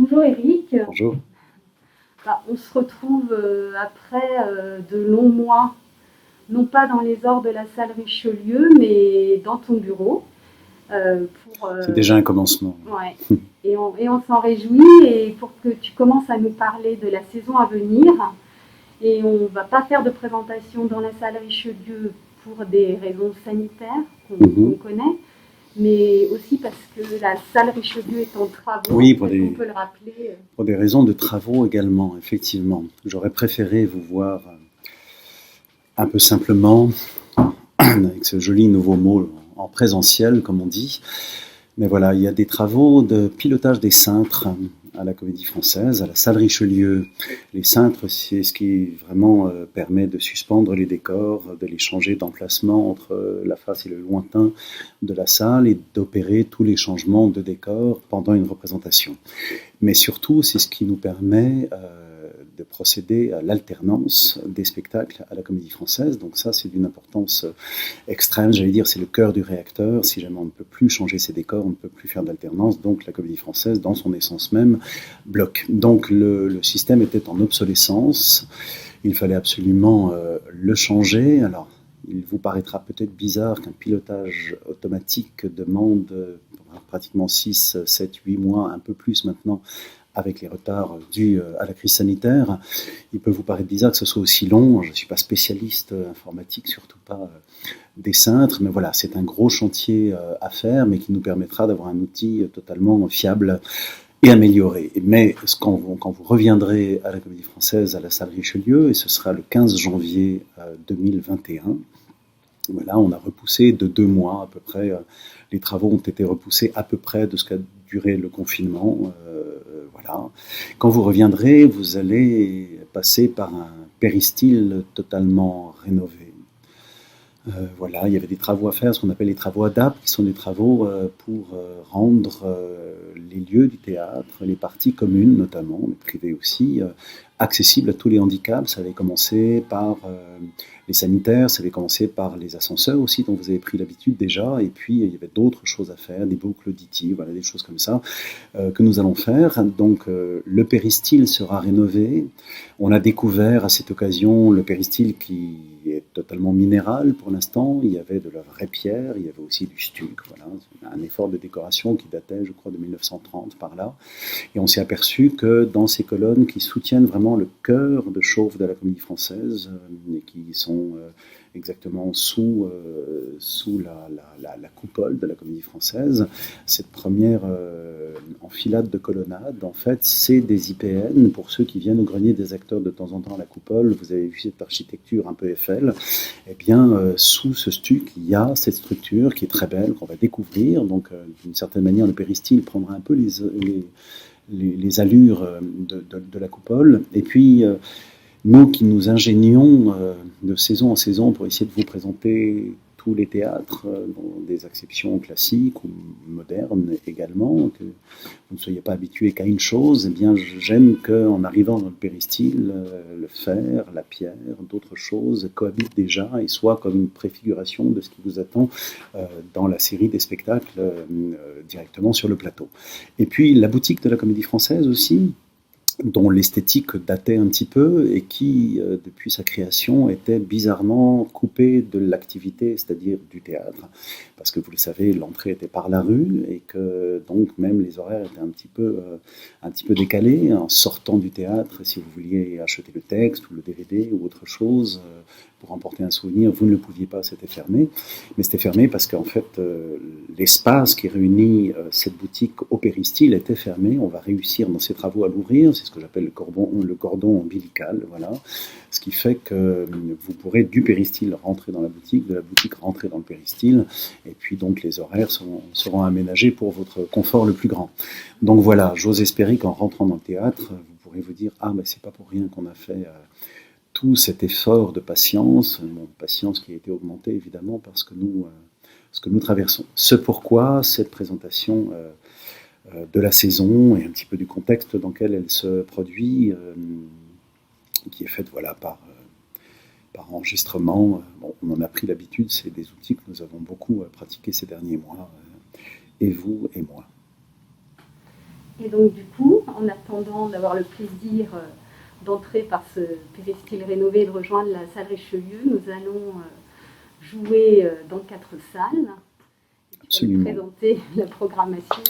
Bonjour Eric. Bonjour. On se retrouve après de longs mois, non pas dans les ors de la salle Richelieu, mais dans ton bureau. C'est déjà un commencement. Ouais. Et on s'en réjouit, et pour que tu commences à nous parler de la saison à venir. Et on ne va pas faire de présentation dans la salle Richelieu pour des raisons sanitaires qu'on connaît, mais aussi parce que la salle Richelieu est en travaux. Oui, on peut le rappeler. Pour des raisons de travaux également, effectivement. J'aurais préféré vous voir un peu simplement, avec ce joli nouveau mot en présentiel, comme on dit. Mais voilà, il y a des travaux de pilotage des cintres à la Comédie Française, à la salle Richelieu. Les cintres, c'est ce qui vraiment permet de suspendre les décors, de les changer d'emplacement entre la face et le lointain de la salle et d'opérer tous les changements de décor pendant une représentation. Mais surtout, c'est ce qui nous permet de procéder à l'alternance des spectacles à la Comédie Française. Donc ça, c'est d'une importance extrême. J'allais dire, c'est le cœur du réacteur. Si jamais on ne peut plus changer ses décors, on ne peut plus faire d'alternance. Donc la Comédie Française, dans son essence même, bloque. Donc le système était en obsolescence. Il fallait absolument le changer. Alors, il vous paraîtra peut-être bizarre qu'un pilotage automatique demande pratiquement 6, 7, 8 mois, un peu plus maintenant, avec les retards dus à la crise sanitaire. Il peut vous paraître bizarre que ce soit aussi long. Je ne suis pas spécialiste informatique, surtout pas des cintres, mais voilà, c'est un gros chantier à faire, mais qui nous permettra d'avoir un outil totalement fiable et amélioré. Mais quand vous reviendrez à la Comédie Française, à la salle Richelieu, et ce sera le 15 janvier 2021, voilà, on a repoussé de 2 mois à peu près. Les travaux ont été repoussés à peu près de ce qu'a duré le confinement. Voilà. Quand vous reviendrez, vous allez passer par un péristyle totalement rénové. Voilà, il y avait des travaux à faire, ce qu'on appelle les travaux ADAP, qui sont des travaux pour rendre les lieux du théâtre, les parties communes notamment, mais privées aussi, accessibles à tous les handicaps. Ça avait commencé par les sanitaires, ça avait commencé par les ascenseurs aussi, dont vous avez pris l'habitude déjà, et puis il y avait d'autres choses à faire, des boucles auditives, voilà, des choses comme ça, que nous allons faire. Donc le péristyle sera rénové. On a découvert à cette occasion le péristyle qui est totalement minéral pour l'instant. Il y avait de la vraie pierre, il y avait aussi du stuc, voilà, un effort de décoration qui datait, je crois, de 1930 par là. Et on s'est aperçu que dans ces colonnes qui soutiennent vraiment le cœur de chauffe de la Comédie Française, et qui sont exactement sous la coupole de la Comédie Française, cette première enfilade de colonnades, en fait, c'est des IPN. Pour ceux qui viennent au grenier des acteurs de temps en temps à la coupole, vous avez vu cette architecture un peu Eiffel. Eh bien, sous ce stuc, il y a cette structure qui est très belle, qu'on va découvrir. Donc, d'une certaine manière, le péristyle prendra un peu les allures de la coupole. Et puis, nous qui nous ingénions de saison en saison pour essayer de vous présenter tous les théâtres, dans des acceptions classiques ou modernes également, que vous ne soyez pas habitués qu'à une chose, eh bien j'aime qu'en arrivant dans le péristyle, le fer, la pierre, d'autres choses cohabitent déjà et soient comme une préfiguration de ce qui vous attend dans la série des spectacles directement sur le plateau. Et puis la boutique de la Comédie Française aussi, dont l'esthétique datait un petit peu et qui, depuis sa création, était bizarrement coupée de l'activité, c'est-à-dire du théâtre. Parce que vous le savez, l'entrée était par la rue et que donc même les horaires étaient un petit peu décalés. En sortant du théâtre, si vous vouliez acheter le texte ou le DVD ou autre chose pour emporter un souvenir, vous ne le pouviez pas, c'était fermé. Mais c'était fermé parce qu'en fait, l'espace qui réunit cette boutique au péristyle était fermé. On va réussir dans ces travaux à l'ouvrir. C'est ce que j'appelle le cordon ombilical, voilà. Ce qui fait que vous pourrez du péristyle rentrer dans la boutique, de la boutique rentrer dans le péristyle, et puis donc les horaires seront aménagés pour votre confort le plus grand. Donc voilà, j'ose espérer qu'en rentrant dans le théâtre, vous pourrez vous dire « Ah, ben c'est pas pour rien qu'on a fait tout cet effort de patience », patience qui a été augmentée évidemment parce que ce que nous traversons. Ce pourquoi cette présentation de la saison et un petit peu du contexte dans lequel elle se produit, qui est faite voilà, par enregistrement. Bon, on en a pris l'habitude, c'est des outils que nous avons beaucoup pratiqués ces derniers mois, et vous et moi. Et donc du coup, en attendant d'avoir le plaisir d'entrer par ce péristyle rénové et de rejoindre la salle Richelieu, nous allons jouer dans 4 salles. Tu vas nous présenter la programmation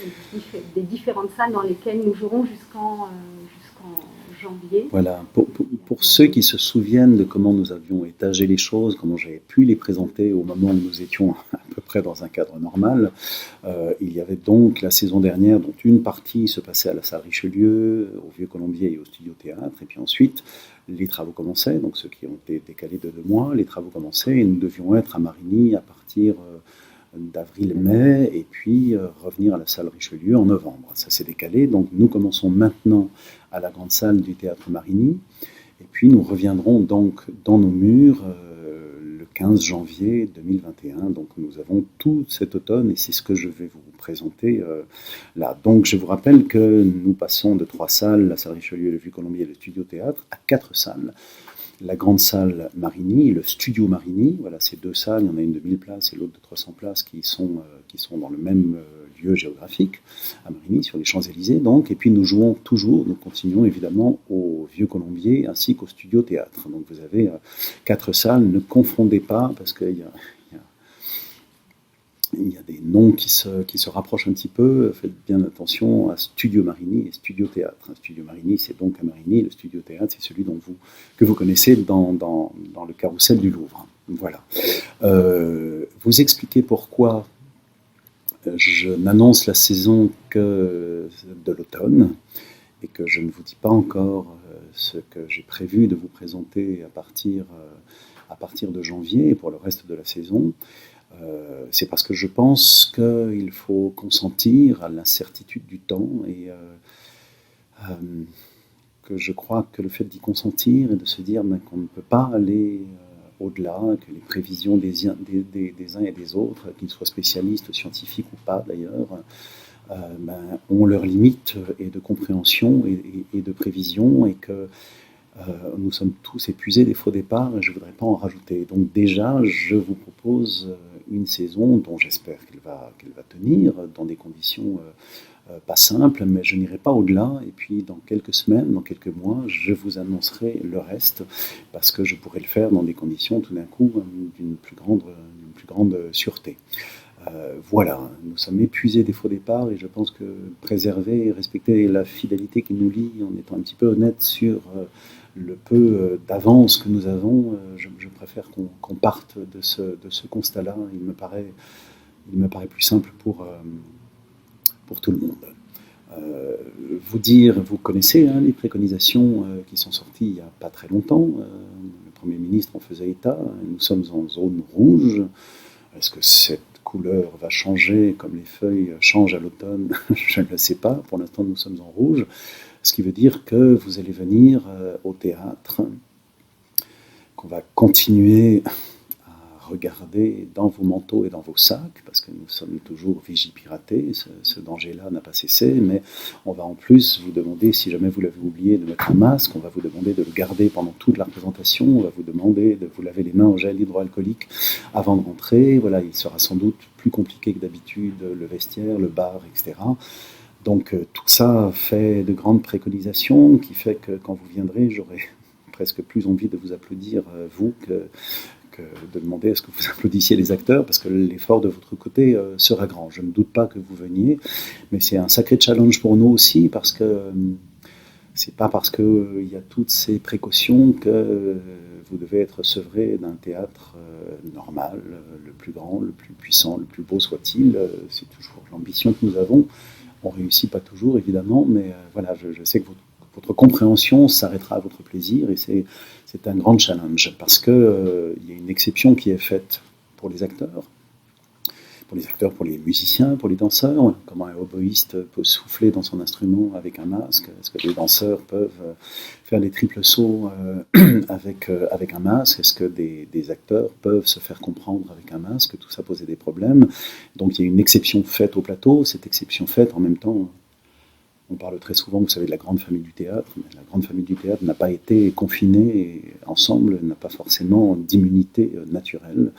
des différentes salles dans lesquelles nous jouerons jusqu'en janvier. Voilà, pour ceux qui se souviennent de comment nous avions étagé les choses, comment j'avais pu les présenter au moment où nous étions à peu près dans un cadre normal, il y avait donc la saison dernière, dont une partie se passait à la salle Richelieu, au Vieux-Colombier et au Studio Théâtre, et puis ensuite les travaux commençaient, donc ceux qui ont été décalés de 2 mois, les travaux commençaient et nous devions être à Marigny à partir d'avril-mai, et puis revenir à la salle Richelieu en novembre. Ça s'est décalé, donc nous commençons maintenant à la grande salle du Théâtre Marigny, et puis nous reviendrons donc dans nos murs le 15 janvier 2021. Donc nous avons tout cet automne, et c'est ce que je vais vous présenter là. Donc je vous rappelle que nous passons de 3 salles, la salle Richelieu, le Vieux-Colombier et le Studio Théâtre, à 4 salles. La grande salle Marigny, le studio Marigny, voilà, ces 2 salles, il y en a une de 1000 places et l'autre de 300 places qui sont dans le même lieu géographique, à Marigny, sur les Champs-Élysées donc, et puis nous jouons toujours, nous continuons évidemment au Vieux-Colombier ainsi qu'au Studio Théâtre. Donc vous avez 4 salles, ne confondez pas, parce qu'il y a des noms qui se rapprochent un petit peu. Faites bien attention à Studio Marigny et Studio Théâtre. Studio Marigny, c'est donc à Marigny. Le Studio Théâtre, c'est celui que vous connaissez dans le carrousel du Louvre. Voilà. Vous expliquez pourquoi je n'annonce la saison que de l'automne et que je ne vous dis pas encore ce que j'ai prévu de vous présenter à partir de janvier et pour le reste de la saison. C'est parce que je pense qu'il faut consentir à l'incertitude du temps et que je crois que le fait d'y consentir et de se dire qu'on ne peut pas aller au-delà, que les prévisions des uns et des autres, qu'ils soient spécialistes, scientifiques ou pas d'ailleurs, ont leurs limites et de compréhension et de prévision, et que nous sommes tous épuisés des faux départs et je ne voudrais pas en rajouter. Donc déjà, je vous propose une saison dont j'espère qu'elle va tenir dans des conditions pas simples, mais je n'irai pas au-delà. Et puis dans quelques semaines, dans quelques mois, je vous annoncerai le reste, parce que je pourrai le faire dans des conditions tout d'un coup d'une plus grande sûreté. Voilà, nous sommes épuisés des faux départs et je pense que préserver et respecter la fidélité qui nous lie en étant un petit peu honnête sur le peu d'avance que nous avons, je préfère qu'on parte de ce constat-là. Il me paraît plus simple pour tout le monde. Vous connaissez les préconisations qui sont sorties il n'y a pas très longtemps. Le Premier ministre en faisait état. Nous sommes en zone rouge. Est-ce que cette couleur va changer comme les feuilles changent à l'automne? Je ne le sais pas. Pour l'instant, nous sommes en rouge. Ce qui veut dire que vous allez venir au théâtre, qu'on va continuer à regarder dans vos manteaux et dans vos sacs, parce que nous sommes toujours vigipiratés, ce danger-là n'a pas cessé, mais on va en plus vous demander, si jamais vous l'avez oublié, de mettre un masque, on va vous demander de le garder pendant toute la représentation, on va vous demander de vous laver les mains au gel hydroalcoolique avant de rentrer. Voilà, il sera sans doute plus compliqué que d'habitude, le vestiaire, le bar, etc. Donc tout ça fait de grandes préconisations qui fait que quand vous viendrez, j'aurai presque plus envie de vous applaudir, vous, que de demander à ce que vous applaudissiez les acteurs, parce que l'effort de votre côté sera grand. Je ne doute pas que vous veniez, mais c'est un sacré challenge pour nous aussi, parce que c'est pas parce qu'il y a toutes ces précautions que vous devez être sevré d'un théâtre normal, le plus grand, le plus puissant, le plus beau soit-il. C'est toujours l'ambition que nous avons. On ne réussit pas toujours, évidemment, mais voilà, je sais que votre compréhension s'arrêtera à votre plaisir, et c'est un grand challenge, parce qu'il y a une exception qui est faite pour les acteurs, pour les musiciens, pour les danseurs. Comment un oboïste peut souffler dans son instrument avec un masque? Est-ce que les danseurs peuvent faire des triples sauts avec un masque? Est-ce que des acteurs peuvent se faire comprendre avec un masque? Tout ça posait des problèmes. Donc il y a une exception faite au plateau. Cette exception faite, en même temps, on parle très souvent, vous savez, de la grande famille du théâtre, mais la grande famille du théâtre n'a pas été confinée ensemble, n'a pas forcément d'immunité naturelle.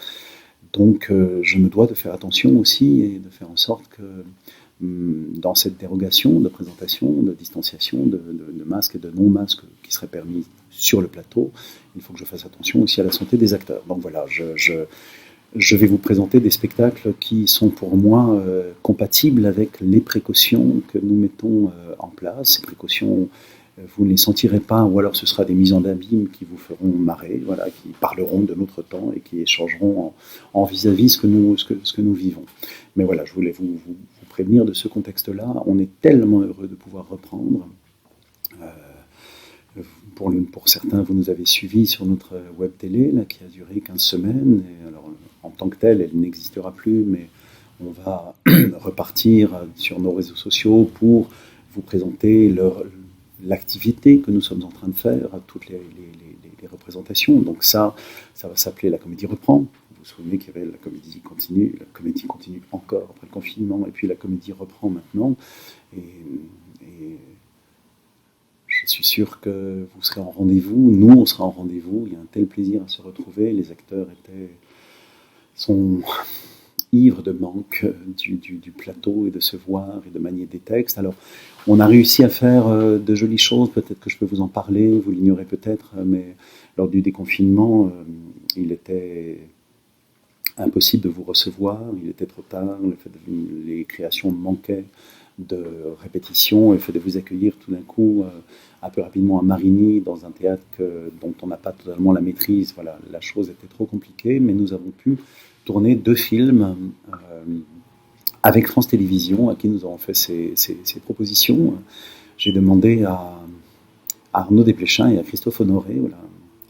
Donc je me dois de faire attention aussi et de faire en sorte que dans cette dérogation de présentation, de distanciation, de masques et de non-masques qui seraient permis sur le plateau, il faut que je fasse attention aussi à la santé des acteurs. Donc voilà, je vais vous présenter des spectacles qui sont pour moi compatibles avec les précautions que nous mettons en place. Ces précautions, vous ne les sentirez pas, ou alors ce sera des mises en abîme qui vous feront marrer, voilà, qui parleront de notre temps et qui échangeront en vis-à-vis ce que nous vivons. Mais voilà, je voulais vous prévenir de ce contexte-là. On est tellement heureux de pouvoir reprendre. Pour certains, vous nous avez suivis sur notre web télé, là, qui a duré 15 semaines. Et alors, en tant que telle, elle n'existera plus, mais on va repartir sur nos réseaux sociaux pour vous présenter l'activité que nous sommes en train de faire, toutes les représentations. Donc ça va s'appeler La Comédie reprend. Vous vous souvenez qu'il y avait la comédie continue encore après le confinement, et puis la comédie reprend maintenant. Et je suis sûr que vous serez en rendez-vous, nous on sera en rendez-vous, il y a un tel plaisir à se retrouver, les acteurs sont ivres de manque du plateau et de se voir et de manier des textes. Alors on a réussi à faire de jolies choses, peut-être que je peux vous en parler, vous l'ignorez peut-être, mais lors du déconfinement, il était impossible de vous recevoir, il était trop tard, les créations manquaient de répétition, et le fait de vous accueillir tout d'un coup un peu rapidement à Marigny, dans un théâtre dont on n'a pas totalement la maîtrise. Voilà, la chose était trop compliquée, mais nous avons pu tourner 2 films avec France Télévisions, à qui nous avons fait ces propositions. J'ai demandé à Arnaud Desplechin et à Christophe Honoré, voilà,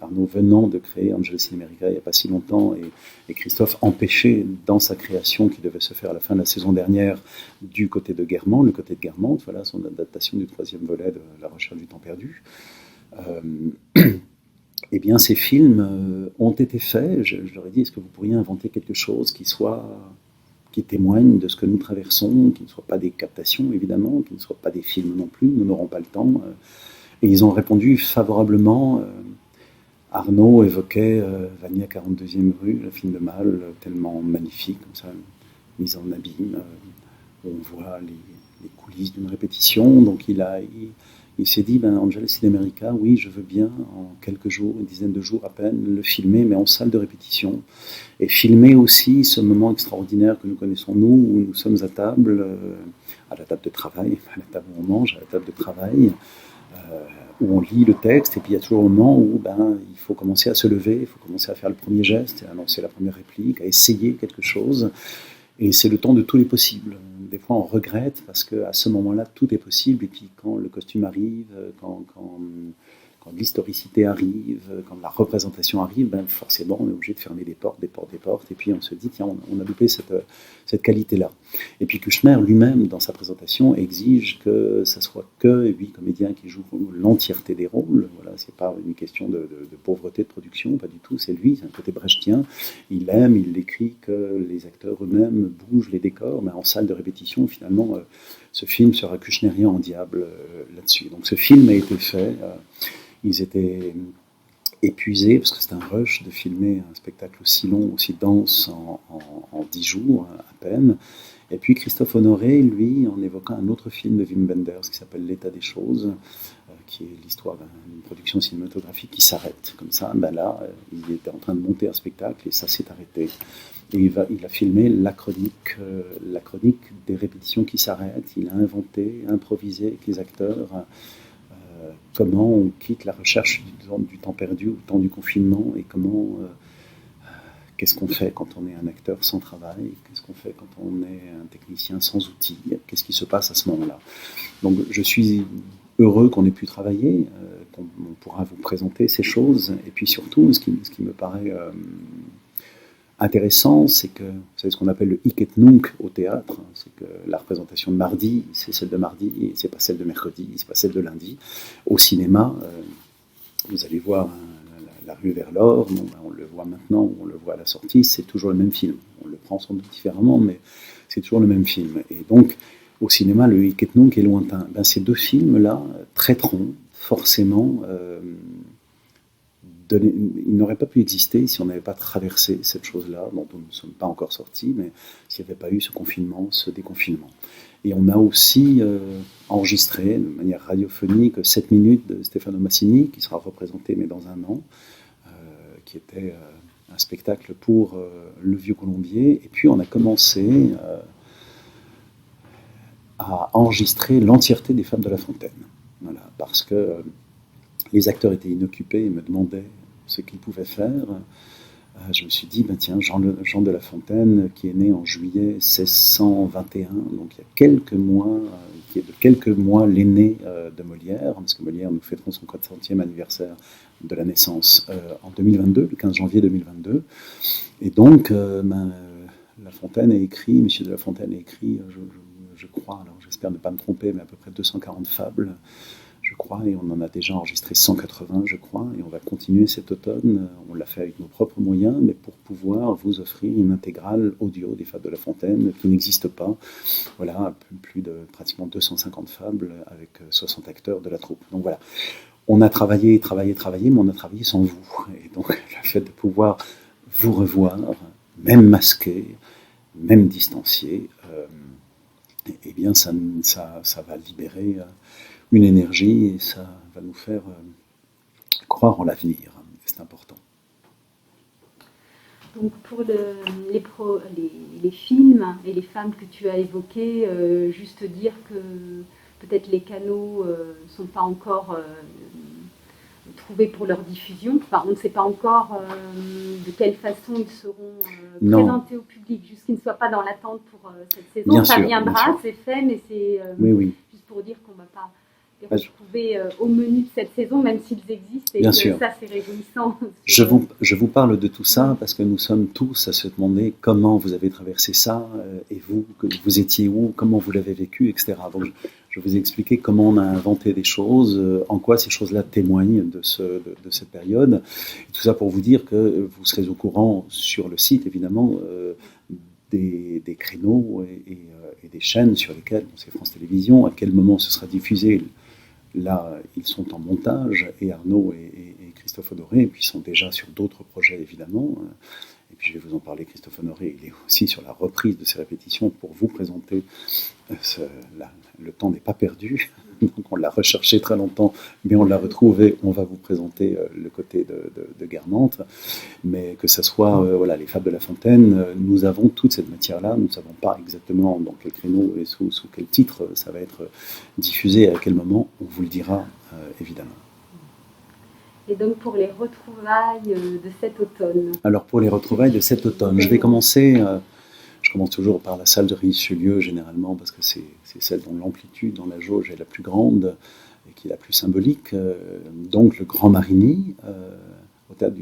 Arnaud venant de créer Angel Cinemerica il n'y a pas si longtemps, et Christophe empêché dans sa création qui devait se faire à la fin de la saison dernière du côté de Guermantes, le côté de Guermantes, voilà son adaptation du 3e volet de La Recherche du temps perdu. Eh bien, ces films ont été faits. Je leur ai dit, est-ce que vous pourriez inventer quelque chose qui témoigne de ce que nous traversons, qui ne soit pas des captations évidemment, qui ne soit pas des films non plus, nous n'aurons pas le temps. Et ils ont répondu favorablement. Arnaud évoquait Vania 42e rue, le film de Malle, tellement magnifique, comme ça, mise en abîme, où on voit les coulisses d'une répétition. Donc il s'est dit, Angel Cinemerica, oui, je veux bien, en quelques jours, une dizaine de jours à peine, le filmer, mais en salle de répétition. Et filmer aussi ce moment extraordinaire que nous connaissons, nous, où nous sommes à table, à la table de travail, à la table où on mange, à la table de travail, où on lit le texte, et puis il y a toujours un moment où il faut commencer à se lever, il faut commencer à faire le premier geste, à annoncer la première réplique, à essayer quelque chose, et c'est le temps de tous les possibles. Des fois on regrette parce qu'à ce moment-là tout est possible, et puis quand le costume arrive, quand l'historicité arrive, quand la représentation arrive, forcément on est obligé de fermer des portes, et puis on se dit tiens, on a loupé cette qualité-là. Et puis Kouchner lui-même, dans sa présentation, exige que ça soit que 8 comédiens qui jouent l'entièreté des rôles. Voilà, c'est pas une question de pauvreté de production, pas du tout, c'est lui, c'est un côté brechtien. Il écrit que les acteurs eux-mêmes bougent les décors, mais en salle de répétition, finalement, ce film sera kuchnerien en diable là-dessus. Donc ce film a été fait. Ils étaient épuisés, parce que c'est un rush de filmer un spectacle aussi long, aussi dense en 10 jours à peine. Et puis Christophe Honoré, lui, en évoquant un autre film de Wim Wenders qui s'appelle L'état des choses, qui est l'histoire d'une production cinématographique qui s'arrête. Comme ça, là, il était en train de monter un spectacle et ça s'est arrêté. Et il a filmé la chronique des répétitions qui s'arrêtent. Il a inventé, improvisé avec les acteurs comment on quitte la recherche du temps perdu au temps du confinement, et qu'est-ce qu'on fait quand on est un acteur sans travail, qu'est-ce qu'on fait quand on est un technicien sans outils, qu'est-ce qui se passe à ce moment-là. Donc je suis heureux qu'on ait pu travailler, qu'on pourra vous présenter ces choses, et puis surtout ce qui me paraît intéressant, c'est que, vous savez ce qu'on appelle le hic et nunc au théâtre, c'est que la représentation de mardi, c'est celle de mardi, et c'est pas celle de mercredi, c'est pas celle de lundi. Au cinéma, vous allez voir la rue vers l'or, on le voit maintenant, on le voit à la sortie, c'est toujours le même film. On le prend sans doute différemment, mais c'est toujours le même film. Et donc, au cinéma, le hic et nunc est lointain. Ces 2 films-là traiteront forcément... il n'aurait pas pu exister si on n'avait pas traversé cette chose-là, dont nous ne sommes pas encore sortis, mais s'il n'y avait pas eu ce confinement, ce déconfinement. Et on a aussi enregistré de manière radiophonique 7 minutes de Stefano Massini, qui sera représenté mais dans un an, qui était un spectacle pour le Vieux Colombier. Et puis on a commencé à enregistrer l'entièreté des Fables de La Fontaine. Voilà, parce que les acteurs étaient inoccupés et me demandaient ce qu'ils pouvaient faire. Je me suis dit, ben tiens, Jean de La Fontaine, qui est né en juillet 1621, donc il y a quelques mois, qui est de quelques mois l'aîné de Molière, parce que Molière, nous fêterons son 400e anniversaire de la naissance en 2022, le 15 janvier 2022. Et donc, La Fontaine a écrit, Monsieur de La Fontaine a écrit, je crois, alors j'espère ne pas me tromper, mais à peu près 240 fables, je crois, et on en a déjà enregistré 180, je crois, et on va continuer cet automne. On l'a fait avec nos propres moyens, mais pour pouvoir vous offrir une intégrale audio des Fables de La Fontaine qui n'existe pas. Voilà, plus de pratiquement 250 fables avec 60 acteurs de la troupe. Donc voilà, on a travaillé, mais on a travaillé sans vous. Et donc le fait de pouvoir vous revoir, même masqué, même distancié, eh bien ça va libérer une énergie et ça va nous faire croire en l'avenir. C'est important. Donc pour les films et les femmes que tu as évoquées, juste dire que peut-être les canaux ne sont pas encore trouvés pour leur diffusion. Enfin, on ne sait pas encore de quelle façon ils seront présentés au public, juste qu'ils ne soient pas dans l'attente pour cette saison. Bien ça sûr, viendra, c'est fait, mais c'est oui. Juste pour dire qu'on ne va pas les retrouver au menu de cette saison, même s'ils existent, et bien que sûr. Ça, c'est réjouissant. Je vous parle de tout ça parce que nous sommes tous à se demander comment vous avez traversé ça, et vous étiez où, comment vous l'avez vécu, etc. Donc, je vous ai expliqué comment on a inventé des choses, en quoi ces choses-là témoignent de cette période. Et tout ça pour vous dire que vous serez au courant sur le site, évidemment, des créneaux et des chaînes sur lesquelles, c'est France Télévisions, à quel moment ce sera diffusé. Là, ils sont en montage, et Arnaud et Christophe Honoré, et puis ils sont déjà sur d'autres projets, évidemment. Et puis je vais vous en parler, Christophe Honoré, il est aussi sur la reprise de ces répétitions pour vous présenter. Le temps n'est pas perdu, donc on l'a recherché très longtemps, mais on l'a retrouvé. On va vous présenter le côté de Guermantes, mais que ce soit les Fables de La Fontaine, nous avons toute cette matière-là. Nous ne savons pas exactement dans quel créneau et sous quel titre ça va être diffusé, à quel moment, on vous le dira évidemment. Et donc pour les retrouvailles de cet automne. Alors pour les retrouvailles de cet automne, je vais commencer. Je commence toujours par la salle de Richelieu, généralement, parce que c'est celle dont l'amplitude dans la jauge est la plus grande et qui est la plus symbolique. Donc le Grand Marigny, au théâtre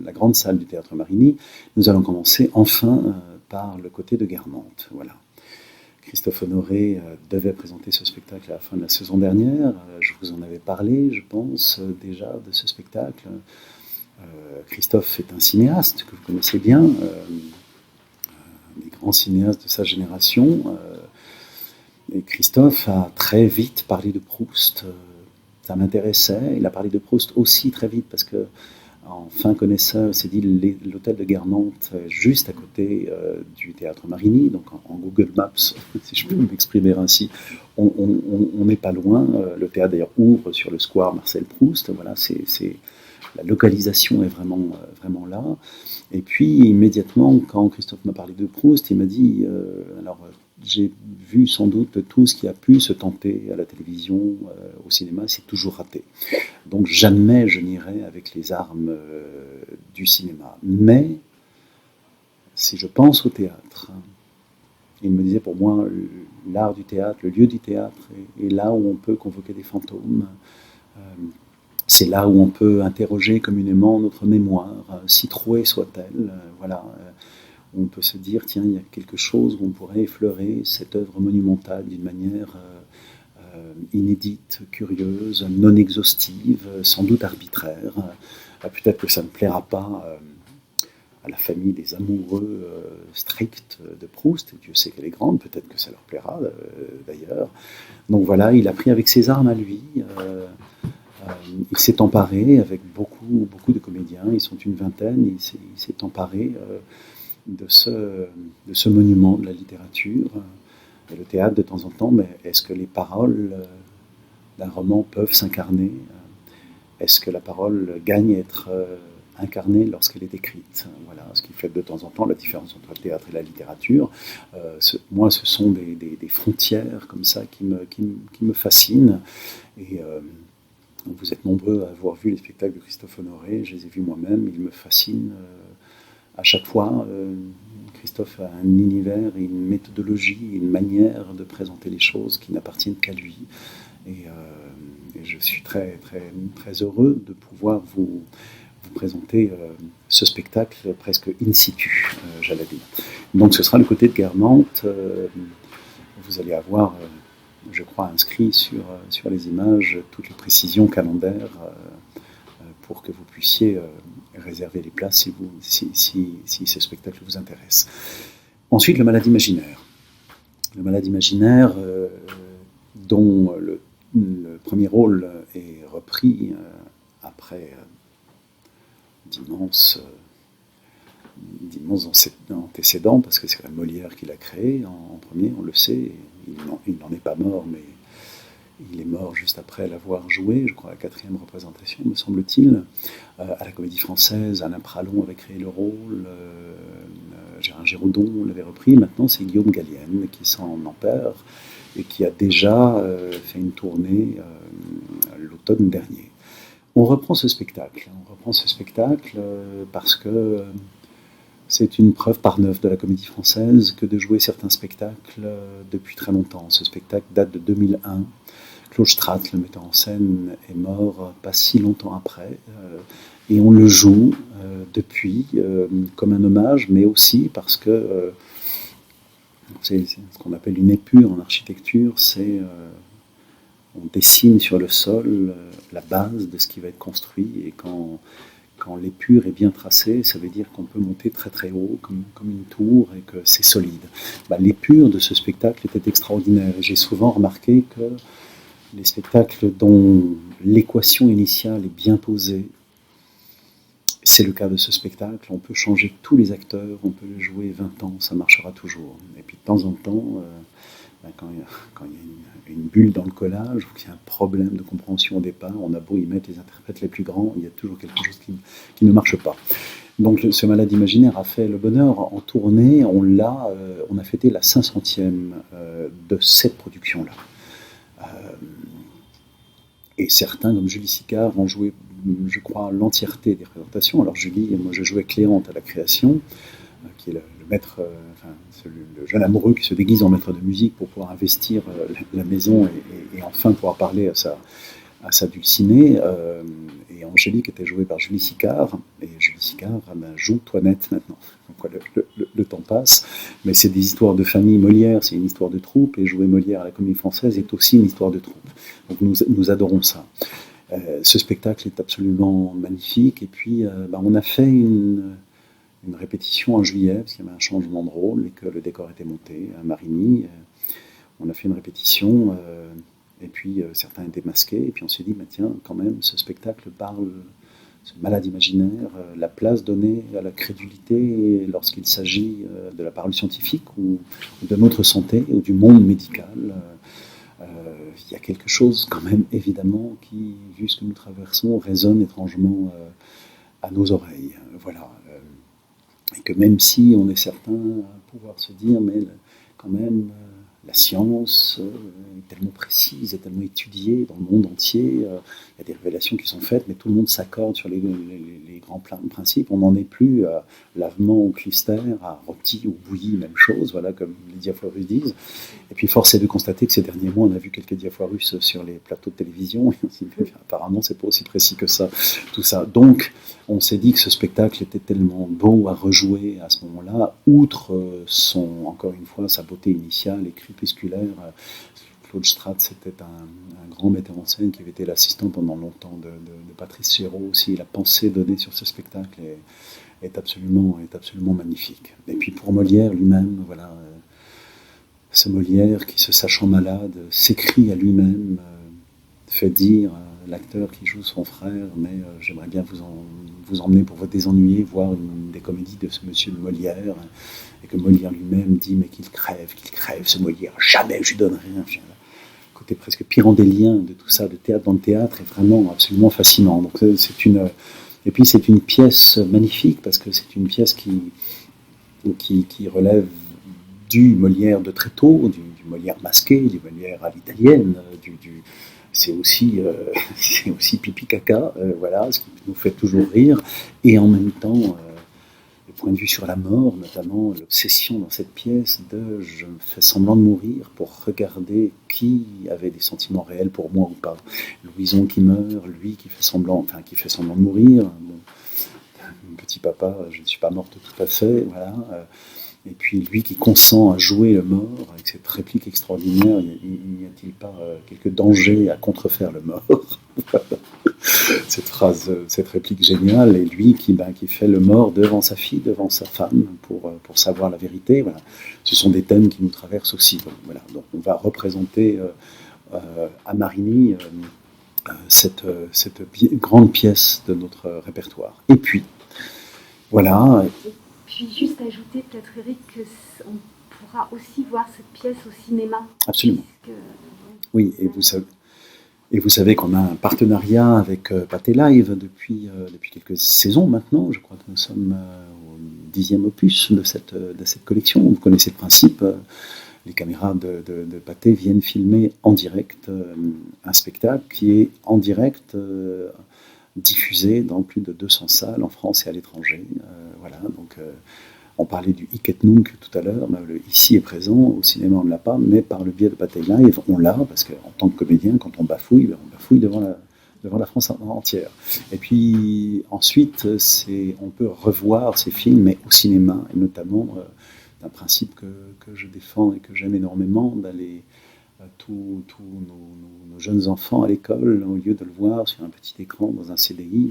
la grande salle du théâtre Marigny. Nous allons commencer enfin par le côté de Guermantes. Voilà. Christophe Honoré devait présenter ce spectacle à la fin de la saison dernière. Je vous en avais parlé, je pense, déjà de ce spectacle. Christophe est un cinéaste que vous connaissez bien, des grands cinéastes de sa génération. Et Christophe a très vite parlé de Proust. Ça m'intéressait. Il a parlé de Proust aussi très vite parce que, en fin connaisseur, c'est dit l'hôtel de Guermantes, juste à côté du théâtre Marigny, donc en Google Maps, si je peux m'exprimer ainsi, on n'est pas loin. Le théâtre d'ailleurs ouvre sur le square Marcel Proust. Voilà, la localisation est vraiment là. Et puis immédiatement, quand Christophe m'a parlé de Proust, il m'a dit j'ai vu sans doute tout ce qui a pu se tenter à la télévision, au cinéma, c'est toujours raté. Donc jamais je n'irai avec les armes du cinéma. Mais si je pense au théâtre, il me disait, pour moi, l'art du théâtre, le lieu du théâtre est là où on peut convoquer des fantômes. C'est là où on peut interroger communément notre mémoire, si trouée soit-elle. Voilà. On peut se dire, tiens, il y a quelque chose où on pourrait effleurer cette œuvre monumentale d'une manière inédite, curieuse, non exhaustive, sans doute arbitraire. Peut-être que ça ne plaira pas à la famille des amoureux stricts de Proust, Dieu sait qu'elle est grande, peut-être que ça leur plaira d'ailleurs. Donc voilà, il a pris avec ses armes à lui. Il s'est emparé avec beaucoup de comédiens, ils sont une vingtaine, il s'est emparé de ce monument de la littérature, Et le théâtre, de temps en temps, mais est-ce que les paroles d'un roman peuvent s'incarner? Est-ce que la parole gagne à être incarnée lorsqu'elle est écrite? Voilà, ce qui fait de temps en temps la différence entre le théâtre et la littérature. Moi, ce sont des frontières comme ça qui me fascinent. Et vous êtes nombreux à avoir vu les spectacles de Christophe Honoré, je les ai vus moi-même, ils me fascinent à chaque fois. Christophe a un univers, une méthodologie, une manière de présenter les choses qui n'appartiennent qu'à lui. Et je suis très, très, très heureux de pouvoir vous présenter ce spectacle presque in situ, j'allais dire. Donc ce sera le côté de Guermantes. Vous allez avoir, je crois, inscrit sur les images toutes les précisions calendaires pour que vous puissiez réserver les places si ce spectacle vous intéresse. Ensuite, le Malade imaginaire. Le Malade imaginaire, dont le premier rôle est repris après d'immenses antécédents, parce que c'est quand même Molière qui l'a créé en premier, on le sait. Il n'en est pas mort, mais il est mort juste après l'avoir joué, je crois à la 4e représentation, me semble-t-il. À la Comédie Française, Alain Pralon avait créé le rôle, Gérard Giraudon l'avait repris. Maintenant, c'est Guillaume Gallienne qui s'en empare et qui a déjà fait une tournée l'automne dernier. On reprend ce spectacle parce que c'est une preuve par neuf de la Comédie Française que de jouer certains spectacles depuis très longtemps. Ce spectacle date de 2001. Claude Stratt, le metteur en scène, est mort pas si longtemps après. Et on le joue depuis comme un hommage, mais aussi parce que c'est ce qu'on appelle une épure en architecture, c'est on dessine sur le sol la base de ce qui va être construit, et quand l'épure est bien tracée, ça veut dire qu'on peut monter très très haut, comme une tour, et que c'est solide. L'épure de ce spectacle était extraordinaire, et j'ai souvent remarqué que les spectacles dont l'équation initiale est bien posée, c'est le cas de ce spectacle. On peut changer tous les acteurs, on peut le jouer 20 ans, ça marchera toujours. Et puis de temps en temps, quand il y a une bulle dans le collage, ou qu'il y a un problème de compréhension au départ, on a beau y mettre les interprètes les plus grands, il y a toujours quelque chose qui ne marche pas. Donc ce Malade imaginaire a fait le bonheur en tournée. On a fêté la 500e de cette production-là. Et certains, comme Julie Sicard, ont joué, je crois, l'entièreté des représentations. Alors Julie, moi je jouais Cléante à la création, qui est le maître, le jeune amoureux qui se déguise en maître de musique pour pouvoir investir la maison et enfin pouvoir parler à sa dulcinée. Et Angélique était jouée par Julie Sicard, et Julie Sicard joue Toinette maintenant. Donc, le temps passe, mais c'est des histoires de famille. Molière, c'est une histoire de troupe, et jouer Molière à la Comédie Française est aussi une histoire de troupe. Donc nous adorons ça. Ce spectacle est absolument magnifique, et puis on a fait une répétition en juillet, parce qu'il y avait un changement de rôle et que le décor était monté à Marigny. On a fait une répétition, et puis certains étaient masqués, et puis on s'est dit, tiens, quand même, ce spectacle parle, ce Malade imaginaire, la place donnée à la crédulité lorsqu'il s'agit de la parole scientifique ou de notre santé ou du monde médical. Il y a quelque chose quand même, évidemment, qui, vu ce que nous traversons, résonne étrangement à nos oreilles. Voilà. Et que même si on est certain à pouvoir se dire, mais quand même, la science est tellement précise, est tellement étudiée dans le monde entier, il y a des révélations qui sont faites, mais tout le monde s'accorde sur les grands principes. On n'en est plus à lavement au clister, à rôti ou bouilli, même chose, voilà, comme les diaphorus disent. Et puis force est de constater que ces derniers mois, on a vu quelques diaphorus sur les plateaux de télévision, et on s'est dit, apparemment c'est pas aussi précis que ça, tout ça. Donc on s'est dit que ce spectacle était tellement beau à rejouer à ce moment-là, outre encore une fois, sa beauté initiale et crépusculaire. Claude Stratt, c'était un grand metteur en scène qui avait été l'assistant pendant longtemps de Patrice Chéreau aussi. La pensée donnée sur ce spectacle est absolument magnifique. Et puis pour Molière lui-même, voilà, ce Molière qui, se sachant malade, s'écrit à lui-même, fait dire l'acteur qui joue son frère, mais j'aimerais bien vous emmener pour vous désennuyer, voir une des comédies de ce monsieur de Molière, et que Molière lui-même dit mais qu'il crève ce Molière, jamais je lui donne rien. Côté presque pyrrhandélien de tout ça, de théâtre dans le théâtre, est vraiment absolument fascinant. Donc et puis c'est une pièce magnifique parce que c'est une pièce qui relève du Molière de très tôt, du Molière masqué, du Molière à l'italienne, c'est aussi pipi caca, voilà, ce qui nous fait toujours rire, et en même temps le point de vue sur la mort, notamment l'obsession dans cette pièce de je me fais semblant de mourir pour regarder qui avait des sentiments réels pour moi ou pas. Louison qui meurt, lui qui fait semblant de mourir. Bon, petit papa, je ne suis pas morte tout à fait, voilà. Et puis lui qui consent à jouer le mort avec cette réplique extraordinaire, n'y a-t-il pas quelques dangers à contrefaire le mort? Cette réplique géniale, et lui qui fait le mort devant sa fille, devant sa femme, pour savoir la vérité. Voilà. Ce sont des thèmes qui nous traversent aussi. Voilà. Donc on va représenter à Marigny cette grande pièce de notre répertoire. Et puis, voilà. Puis juste ajouter peut-être, Eric, qu'on pourra aussi voir cette pièce au cinéma. Absolument. Oui, et vous savez qu'on a un partenariat avec Pathé Live depuis quelques saisons maintenant. Je crois que nous sommes au 10e opus de cette collection. Vous connaissez le principe. Les caméras de Pathé viennent filmer en direct un spectacle qui est en direct diffusé dans plus de 200 salles en France et à l'étranger. Voilà, donc on parlait du Hic et Nunc tout à l'heure, le ici est présent, au cinéma on ne l'a pas, mais par le biais de Pathé Live, on l'a, parce qu'en tant que comédien, quand on bafouille devant la France entière. Et puis ensuite, on peut revoir ces films, mais au cinéma, et notamment d'un principe que je défends et que j'aime énormément, d'aller tous nos jeunes enfants à l'école, au lieu de le voir sur un petit écran dans un CDI,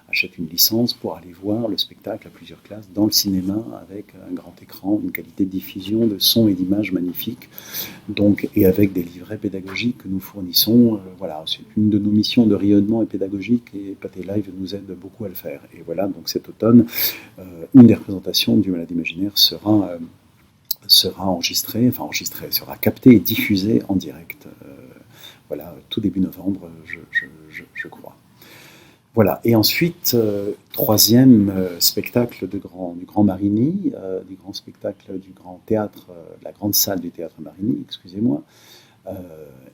achètent une licence pour aller voir le spectacle à plusieurs classes dans le cinéma avec un grand écran, une qualité de diffusion, de son et d'image magnifique, donc, et avec des livrets pédagogiques que nous fournissons. Voilà, c'est une de nos missions de rayonnement et pédagogique, et Pathé Live nous aide beaucoup à le faire. Et voilà, donc cet automne, une des représentations du Malade imaginaire sera sera captée et diffusée en direct. Voilà, tout début novembre, je crois. Voilà, et ensuite, troisième spectacle du Grand Marigny, du grand spectacle du Grand Théâtre, la grande salle du Théâtre Marigny, excusez-moi,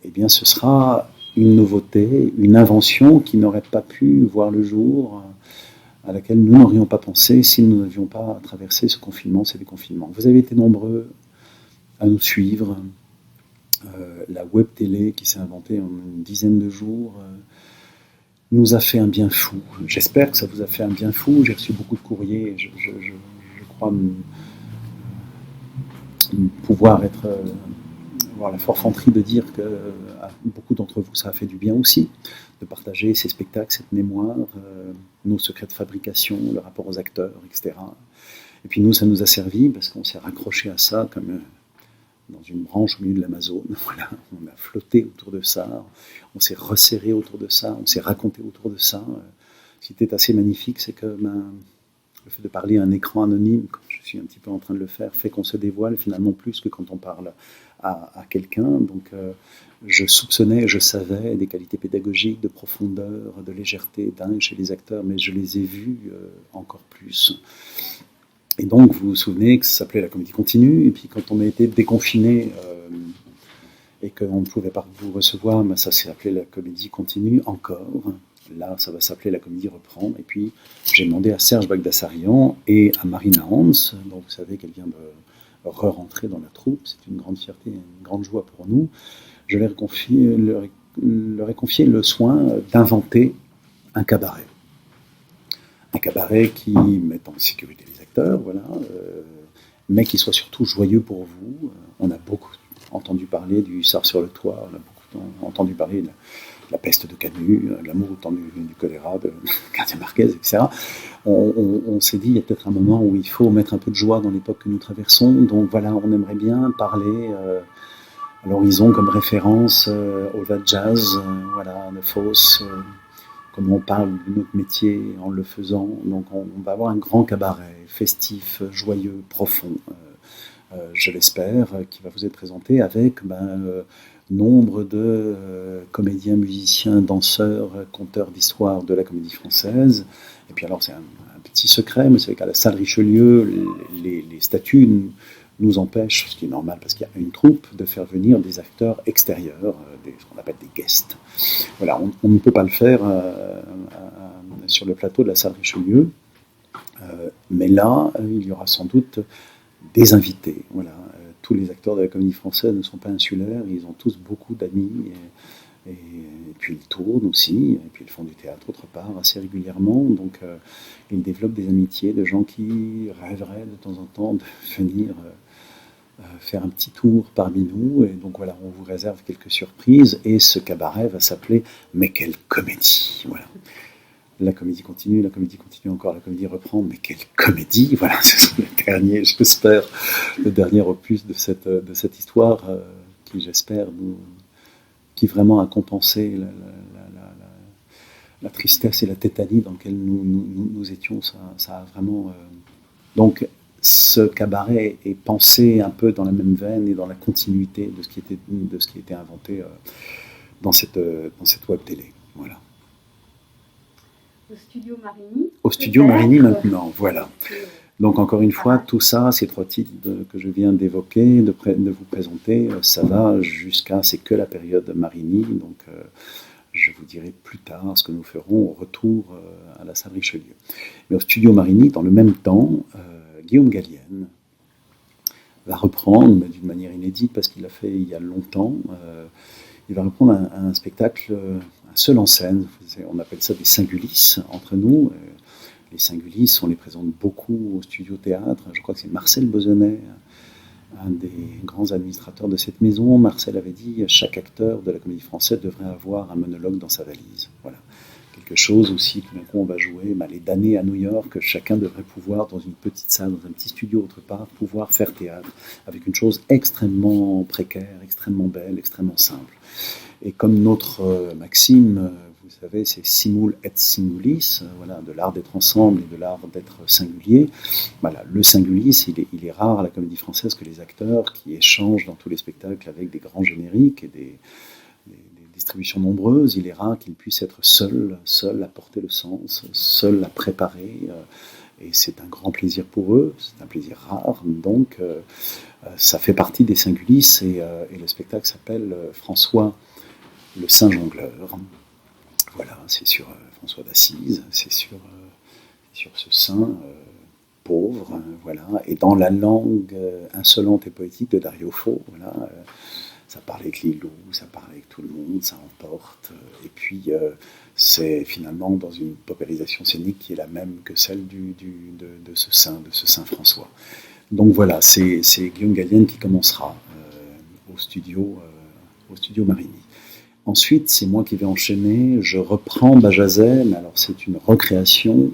eh bien ce sera une nouveauté, une invention qui n'aurait pas pu voir le jour, à laquelle nous n'aurions pas pensé si nous n'avions pas traversé ce confinement, ces déconfinements. Vous avez été nombreux à nous suivre. La web télé qui s'est inventée en une dizaine de jours nous a fait un bien fou. J'espère que ça vous a fait un bien fou. J'ai reçu beaucoup de courriers. Je crois pouvoir avoir la forfanterie de dire que à beaucoup d'entre vous, ça a fait du bien aussi, de partager ces spectacles, cette mémoire, nos secrets de fabrication, le rapport aux acteurs, etc. Et puis nous, ça nous a servi parce qu'on s'est raccroché à ça comme dans une branche au milieu de l'Amazone. Voilà, on a flotté autour de ça, on s'est resserré autour de ça, on s'est raconté autour de ça. Ce qui était assez magnifique, c'est que le fait de parler à un écran anonyme, comme je suis un petit peu en train de le faire, fait qu'on se dévoile finalement plus que quand on parle à quelqu'un. Donc je soupçonnais, je savais des qualités pédagogiques, de profondeur, de légèreté chez les acteurs, mais je les ai vus encore plus. Et donc, vous vous souvenez que ça s'appelait la comédie continue, et puis quand on a été déconfiné et qu'on ne pouvait pas vous recevoir, ça s'est appelé la comédie continue encore. Là, ça va s'appeler la comédie reprend. Et puis, j'ai demandé à Serge Bagdasarian et à Marina Hans, donc vous savez qu'elle vient de re-rentrer dans la troupe, c'est une grande fierté, une grande joie pour nous. Je leur ai confié le soin d'inventer un cabaret. Un cabaret qui mette en sécurité les acteurs, voilà, mais qui soit surtout joyeux pour vous. On a beaucoup entendu parler du Hussard sur le toit, on a beaucoup entendu parler de la peste de Camus, l'amour au temps du choléra de Garcia Marquez, etc. On s'est dit, il y a peut-être un moment où il faut mettre un peu de joie dans l'époque que nous traversons, donc voilà, on aimerait bien parler Alors ils ont comme référence Olva Jazz, voilà, de Fosse, comme on parle de notre métier en le faisant. Donc on va avoir un grand cabaret, festif, joyeux, profond, je l'espère, qui va vous être présenté avec nombre de comédiens, musiciens, danseurs, conteurs d'histoire de la comédie française. Et puis alors c'est un petit secret, mais c'est qu'à la salle Richelieu, les statuts nous empêchent, ce qui est normal parce qu'il y a une troupe, de faire venir des acteurs extérieurs, ce qu'on appelle des guests. Voilà, on ne peut pas le faire sur le plateau de la salle Richelieu, mais là, il y aura sans doute des invités. Voilà. Tous les acteurs de la comédie française ne sont pas insulaires, ils ont tous beaucoup d'amis, et puis ils tournent aussi, et puis ils font du théâtre autre part assez régulièrement, donc ils développent des amitiés de gens qui rêveraient de temps en temps de venir faire un petit tour parmi nous, et donc voilà, on vous réserve quelques surprises, et ce cabaret va s'appeler « Mais quelle comédie !» Voilà. La comédie continue encore, la comédie reprend, mais quelle comédie! Voilà, c'est le dernier, j'espère, le dernier opus de cette histoire qui, j'espère, qui vraiment a compensé la tristesse et la tétanie dans laquelle nous étions. Ça a vraiment... Donc, ce cabaret est pensé un peu dans la même veine et dans la continuité de ce qui était inventé dans cette web télé. Voilà. Au studio Marigny. Au studio Marigny maintenant, voilà. Donc encore une fois, tout ça, ces 3 titres que je viens d'évoquer, de vous présenter, ça va jusqu'à, c'est que la période Marigny, donc je vous dirai plus tard ce que nous ferons au retour à la salle Richelieu. Mais au studio Marigny, dans le même temps, Guillaume Gallienne va reprendre, mais d'une manière inédite, parce qu'il l'a fait il y a longtemps, il va reprendre un spectacle, un seul en scène, on appelle ça des singulisses entre nous. Les singulisses, on les présente beaucoup au studio théâtre. Je crois que c'est Marcel Bozonnet, un des grands administrateurs de cette maison. Marcel avait dit « Chaque acteur de la comédie française devrait avoir un monologue dans sa valise ». Voilà. Quelque chose aussi, tout d'un coup, on va jouer les damnés à New York. Chacun devrait pouvoir, dans une petite salle, dans un petit studio autre part, pouvoir faire théâtre avec une chose extrêmement précaire, extrêmement belle, extrêmement simple. Et comme notre maxime, vous savez, c'est simul et singulis, voilà, de l'art d'être ensemble et de l'art d'être singulier. Voilà, le singulis, il est rare à la comédie française que les acteurs qui échangent dans tous les spectacles avec des grands génériques et des distributions nombreuses, il est rare qu'ils puissent être seuls à porter le sens, seuls à préparer. Et c'est un grand plaisir pour eux, c'est un plaisir rare. Donc, ça fait partie des singulis et le spectacle s'appelle François le Saint Jongleur. Voilà, c'est sur François d'Assise, c'est sur ce saint pauvre, voilà, et dans la langue insolente et poétique de Dario Fo, voilà, ça parle avec les loups, ça parle avec tout le monde, ça emporte, et puis c'est finalement dans une paupérisation scénique qui est la même que celle de ce saint François. Donc voilà, c'est Guillaume Gallienne qui commencera au studio Marigny. Ensuite, c'est moi qui vais enchaîner, je reprends Bajazet, mais alors c'est une recréation.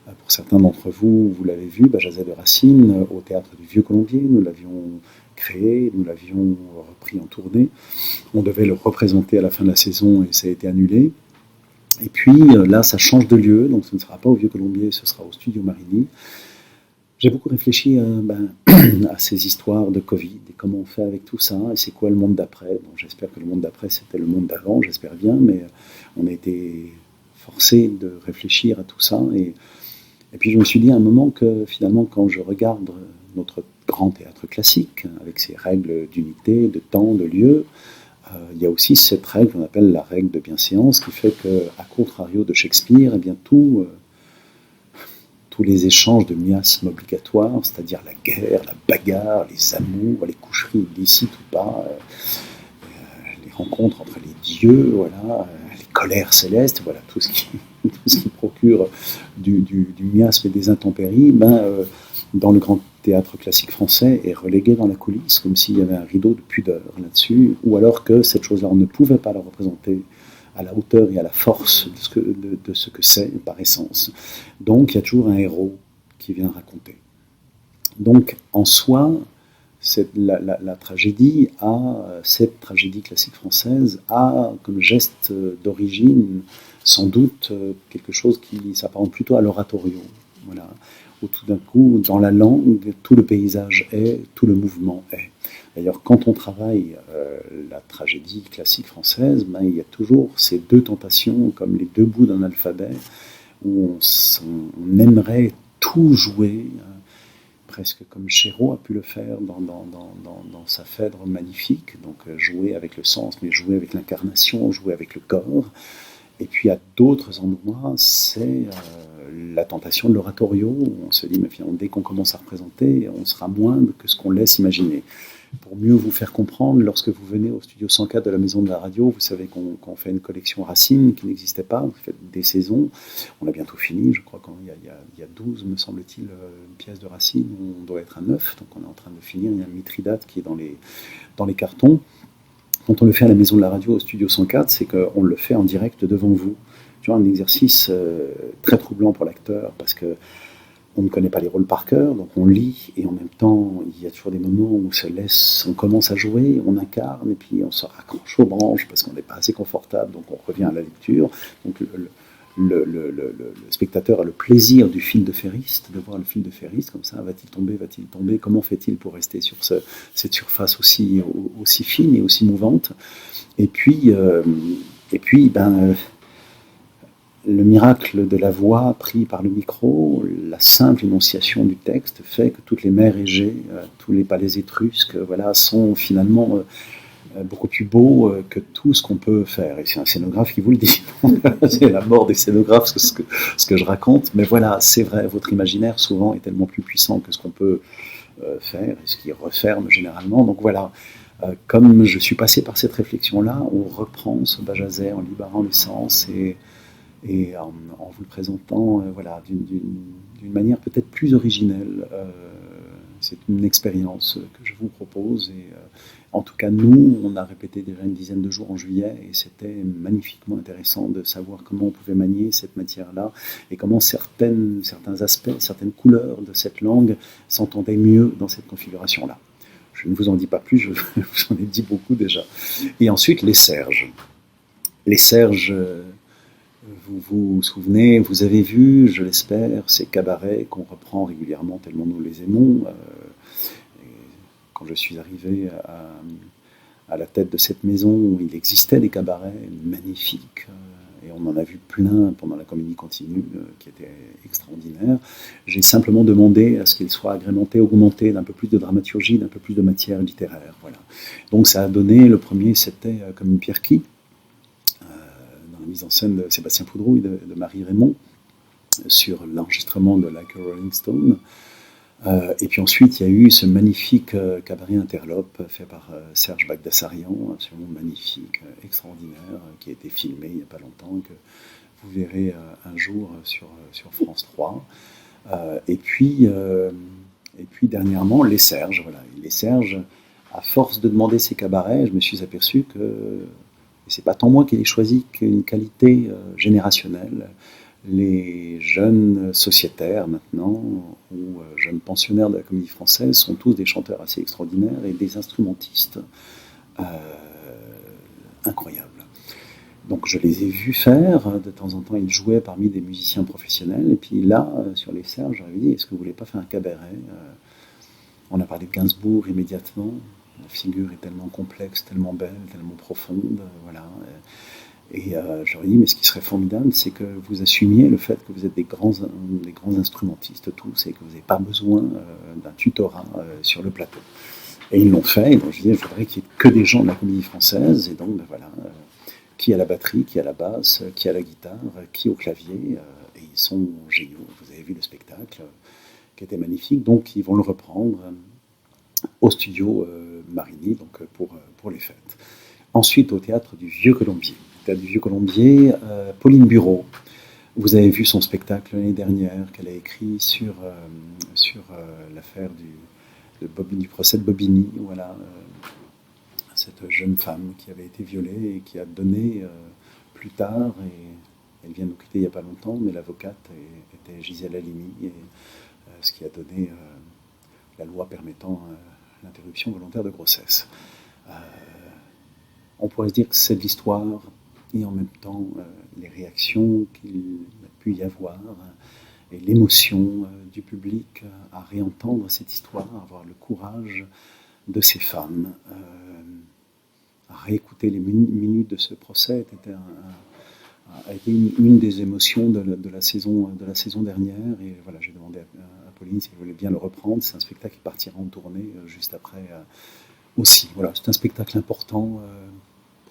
Pour certains d'entre vous, vous l'avez vu, Bajazet de Racine, au théâtre du Vieux Colombier, nous l'avions créé, nous l'avions repris en tournée. On devait le représenter à la fin de la saison et ça a été annulé. Et puis là, ça change de lieu, donc ce ne sera pas au Vieux Colombier, ce sera au studio Marigny. J'ai beaucoup réfléchi à ces histoires de Covid et comment on fait avec tout ça et c'est quoi le monde d'après. Bon, j'espère que le monde d'après c'était le monde d'avant, j'espère bien, mais on a été forcé de réfléchir à tout ça et puis je me suis dit à un moment que finalement quand je regarde notre grand théâtre classique avec ses règles d'unité, de temps, de lieu, il y a aussi cette règle qu'on appelle la règle de bienséance qui fait qu'à contrario de Shakespeare, eh bien tous les échanges de miasmes obligatoires, c'est-à-dire la guerre, la bagarre, les amours, les coucheries illicites ou pas, les rencontres entre les dieux, voilà, les colères célestes, voilà, tout ce qui procure du miasme et des intempéries, dans le grand théâtre classique français est relégué dans la coulisse, comme s'il y avait un rideau de pudeur là-dessus, ou alors que cette chose-là, on ne pouvait pas la représenter à la hauteur et à la force de ce que c'est par essence. Donc il y a toujours un héros qui vient raconter. Donc en soi, la tragédie cette tragédie classique française a comme geste d'origine sans doute quelque chose qui s'apparente plutôt à l'oratorio, voilà, où tout d'un coup, dans la langue, tout le paysage est, tout le mouvement est. D'ailleurs, quand on travaille la tragédie classique française, ben, il y a toujours ces deux tentations, comme les deux bouts d'un alphabet, où on aimerait tout jouer, presque comme Chéreau a pu le faire dans sa Phèdre magnifique, donc jouer avec le sens, mais jouer avec l'incarnation, jouer avec le corps. Et puis à d'autres endroits, c'est la tentation de l'oratorio, où on se dit, mais finalement, dès qu'on commence à représenter, on sera moindre que ce qu'on laisse imaginer. Pour mieux vous faire comprendre, lorsque vous venez au studio 104 de la Maison de la Radio, vous savez qu'on fait une collection Racine qui n'existait pas, on fait des saisons, on a bientôt fini, je crois qu'il y a 12, me semble-t-il, pièces de Racine, on doit être à 9, donc on est en train de finir, il y a un Mithridate qui est dans les cartons. Quand on le fait à la Maison de la Radio, au studio 104, c'est qu'on le fait en direct devant vous. Tu vois, un exercice très troublant pour l'acteur, parce que on ne connaît pas les rôles par cœur, donc on lit, et en même temps, il y a toujours des moments où on commence à jouer, on incarne, et puis on se raccroche aux branches, parce qu'on n'est pas assez confortable, donc on revient à la lecture. Donc le spectateur a le plaisir du fil de ferriste, de voir le fil de ferriste, comme ça, va-t-il tomber, comment fait-il pour rester sur cette surface aussi fine et aussi mouvante. Et puis le miracle de la voix pris par le micro, la simple énonciation du texte fait que toutes les mers Égées, tous les palais étrusques, voilà, sont finalement beaucoup plus beaux que tout ce qu'on peut faire. Et c'est un scénographe qui vous le dit. C'est la mort des scénographes, ce que je raconte. Mais voilà, c'est vrai, votre imaginaire souvent est tellement plus puissant que ce qu'on peut faire, et ce qui referme généralement. Donc voilà, comme je suis passé par cette réflexion-là, on reprend ce Bajazet en libérant les sens et en vous le présentant voilà, d'une manière peut-être plus originelle. C'est une expérience que je vous propose. Et en tout cas, nous, on a répété déjà une dizaine de jours en juillet, et c'était magnifiquement intéressant de savoir comment on pouvait manier cette matière-là, et comment certains aspects, certaines couleurs de cette langue s'entendaient mieux dans cette configuration-là. Je ne vous en dis pas plus, je vous en ai dit beaucoup déjà. Et ensuite, les Serges. Les Serges... Vous vous souvenez, vous avez vu, je l'espère, ces cabarets qu'on reprend régulièrement tellement nous les aimons. Quand je suis arrivé à la tête de cette maison, il existait des cabarets magnifiques, et on en a vu plein pendant la Comédie Continue, qui était extraordinaire. J'ai simplement demandé à ce qu'ils soient agrémentés, augmentés d'un peu plus de dramaturgie, d'un peu plus de matière littéraire. Voilà. Donc ça a donné, le premier c'était comme une Pierre-Qui, la mise en scène de Sébastien Poudrou et de Marie Raymond, sur l'enregistrement de Like a Rolling Stone. Et puis ensuite, il y a eu ce magnifique cabaret interlope fait par Serge Bagdasarian, absolument magnifique, extraordinaire, qui a été filmé il n'y a pas longtemps, que vous verrez un jour sur France 3. Et puis dernièrement, les Serges. Voilà. Les Serges, à force de demander ces cabarets, je me suis aperçu que c'est pas tant moi qui l'ai choisi qu'une qualité générationnelle. Les jeunes sociétaires maintenant, ou jeunes pensionnaires de la Comédie Française, sont tous des chanteurs assez extraordinaires et des instrumentistes incroyables. Donc je les ai vus faire, de temps en temps ils jouaient parmi des musiciens professionnels, et puis là, sur les Serges, j'aurais dit, est-ce que vous voulez pas faire un cabaret? On a parlé de Gainsbourg immédiatement. La figure est tellement complexe, tellement belle, tellement profonde, voilà. Et j'aurais dit, mais ce qui serait formidable, c'est que vous assumiez le fait que vous êtes des grands instrumentistes tous, et que vous n'avez pas besoin d'un tutorat sur le plateau. Et ils l'ont fait, et donc je dis, je voudrais qu'il n'y ait que des gens de la Comédie Française, et donc ben voilà, qui à la batterie, qui à la basse, qui à la guitare, qui au clavier, et ils sont géniaux. Vous avez vu le spectacle, qui était magnifique, donc ils vont le reprendre au studio Marigny, donc pour les fêtes. Ensuite, au théâtre du Vieux-Colombier. Théâtre du Vieux-Colombier, Pauline Bureau. Vous avez vu son spectacle l'année dernière qu'elle a écrit sur l'affaire du procès de Bobigny. Voilà, cette jeune femme qui avait été violée et qui a donné plus tard, et elle vient nous quitter il n'y a pas longtemps, mais l'avocate était Gisèle Halimi, et ce qui a donné la loi permettant l'interruption volontaire de grossesse. On pourrait se dire que c'est de l'histoire et en même temps les réactions qu'il a pu y avoir et l'émotion du public à réentendre cette histoire, à avoir le courage de ces femmes, à réécouter les minutes de ce procès a été une des émotions de la saison dernière. Et voilà, j'ai demandé à Pauline si elle voulait bien le reprendre. C'est un spectacle qui partira en tournée juste après aussi. Voilà, c'est un spectacle important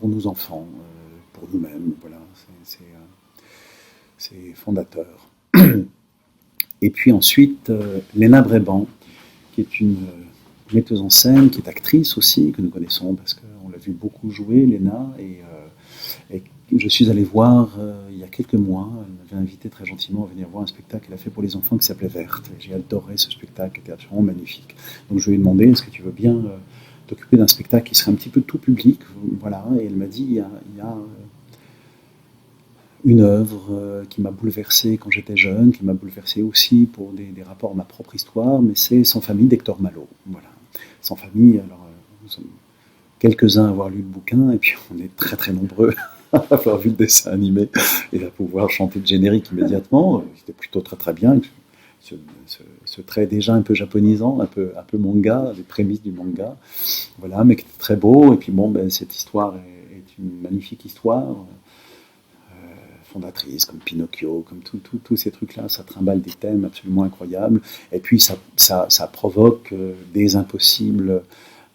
pour nos enfants, pour nous-mêmes. Voilà, c'est fondateur. Et puis ensuite, Léna Bréban, qui est une metteuse en scène, qui est actrice aussi, que nous connaissons parce qu'on l'a vu beaucoup jouer, Léna, et je suis allé voir il y a quelques mois, elle m'avait invité très gentiment à venir voir un spectacle qu'elle a fait pour les enfants qui s'appelait Verte. J'ai adoré ce spectacle, qui était absolument magnifique. Donc je lui ai demandé, est-ce que tu veux bien t'occuper d'un spectacle qui serait un petit peu tout public, voilà, et elle m'a dit, il y a une œuvre qui m'a bouleversé quand j'étais jeune, qui m'a bouleversé aussi pour des rapports à ma propre histoire, mais c'est Sans famille d'Hector Malot. Voilà. Sans famille, alors nous sommes quelques-uns à avoir lu le bouquin, et puis on est très très nombreux à avoir vu le dessin animé et à pouvoir chanter le générique immédiatement. C'était plutôt très très bien. Ce trait déjà un peu japonisant, un peu manga, les prémices du manga, voilà, mais qui était très beau. Et puis bon, cette histoire est une magnifique histoire, fondatrice, comme Pinocchio, comme tous ces trucs-là, ça trimballe des thèmes absolument incroyables. Et puis ça provoque des impossibles,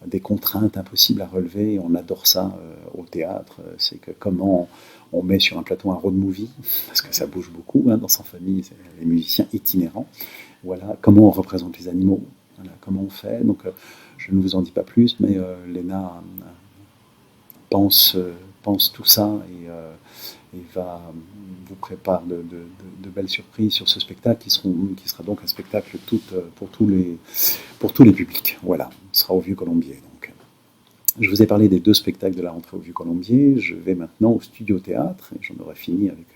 des contraintes impossibles à relever. Et on adore ça au théâtre. C'est que comment on met sur un plateau un road movie, parce que ça bouge beaucoup dans Sans famille, c'est les musiciens itinérants. Voilà, comment on représente les animaux, voilà, comment on fait. Donc je ne vous en dis pas plus, mais Léna pense tout ça et vous prépare de belles surprises sur ce spectacle qui sera donc un spectacle pour tous les publics. Voilà, ce sera au Vieux-Colombier. Donc, je vous ai parlé des 2 spectacles de la rentrée au Vieux-Colombier. Je vais maintenant au Studio Théâtre et j'en aurai fini avec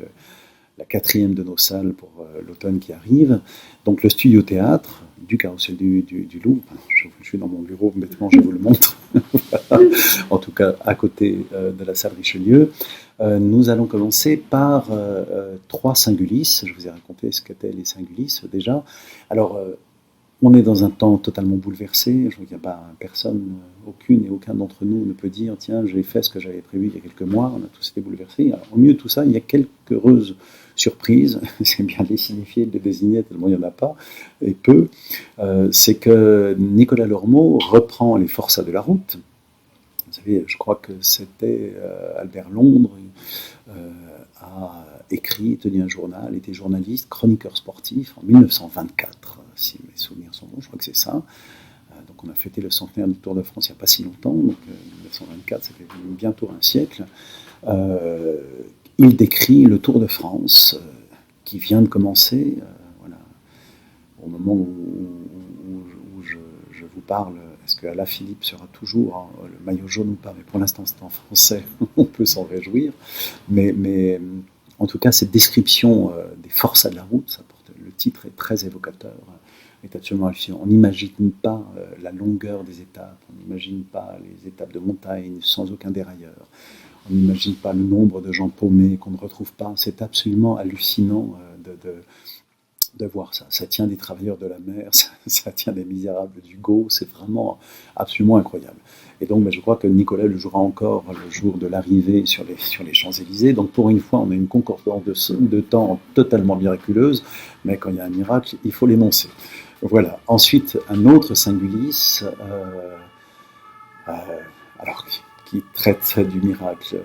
la 4e de nos salles pour l'automne qui arrive. Donc le Studio Théâtre du Carrousel du Louvre, je suis dans mon bureau, bêtement je vous le montre, en tout cas à côté de la salle Richelieu. Nous allons commencer par 3 Singulis. Je vous ai raconté ce qu'étaient les Singulis déjà. Alors, on est dans un temps totalement bouleversé. Je vois qu'il n'y a pas personne, aucune et aucun d'entre nous ne peut dire « Tiens, j'ai fait ce que j'avais prévu il y a quelques mois. » On a tous été bouleversés. Alors, au milieu de tout ça, il y a quelques heureuses surprises. C'est bien de les signifier, de les désigner, tellement il n'y en a pas, et peu. C'est que Nicolas Lormeau reprend les forçats de la route. Vous savez, je crois que c'était Albert Londres a écrit, tenu un journal, était journaliste, chroniqueur sportif en 1924, si mes souvenirs sont bons, je crois que c'est ça. Donc on a fêté le centenaire du Tour de France il n'y a pas si longtemps, donc 1924, ça fait bientôt un siècle. Il décrit le Tour de France qui vient de commencer, voilà, au moment où je vous parle. Est-ce que Alaphilippe sera toujours le maillot jaune ou pas? Mais pour l'instant, c'est en français, on peut s'en réjouir. Mais en tout cas, cette description des forçats de la route, le titre est très évocateur, est absolument hallucinant. On n'imagine pas la longueur des étapes, on n'imagine pas les étapes de montagne sans aucun dérailleur, on n'imagine pas le nombre de gens paumés qu'on ne retrouve pas. C'est absolument hallucinant de voir ça. Ça tient des travailleurs de la mer, ça tient des misérables d'Hugo, c'est vraiment absolument incroyable. Et donc je crois que Nicolas le jouera encore le jour de l'arrivée sur les Champs-Élysées. Donc pour une fois, on a une concordance de temps totalement miraculeuse, mais quand il y a un miracle, il faut l'énoncer. Voilà. Ensuite, un autre Singulis, alors qui traite du miracle,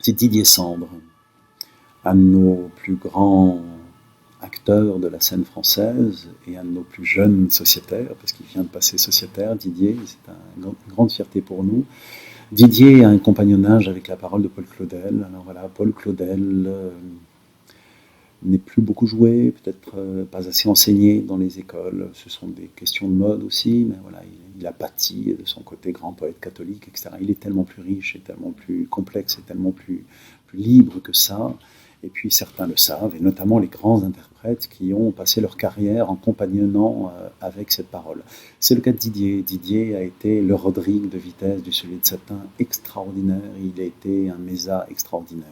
c'est Didier Sandre, un de nos plus grands acteurs de la scène française et un de nos plus jeunes sociétaires, parce qu'il vient de passer sociétaire, Didier, c'est une grande fierté pour nous. Didier a un compagnonnage avec la parole de Paul Claudel. Alors voilà, Paul Claudel n'est plus beaucoup joué, peut-être pas assez enseigné dans les écoles. Ce sont des questions de mode aussi, mais voilà, il a pâti de son côté grand poète catholique, etc. Il est tellement plus riche et tellement plus complexe et tellement plus libre que ça. Et puis certains le savent, et notamment les grands interprètes qui ont passé leur carrière en compagnonnant avec cette parole. C'est le cas de Didier. Didier a été le Rodrigue de Vitesse du Soulier de Satin extraordinaire, il a été un Mesa extraordinaire.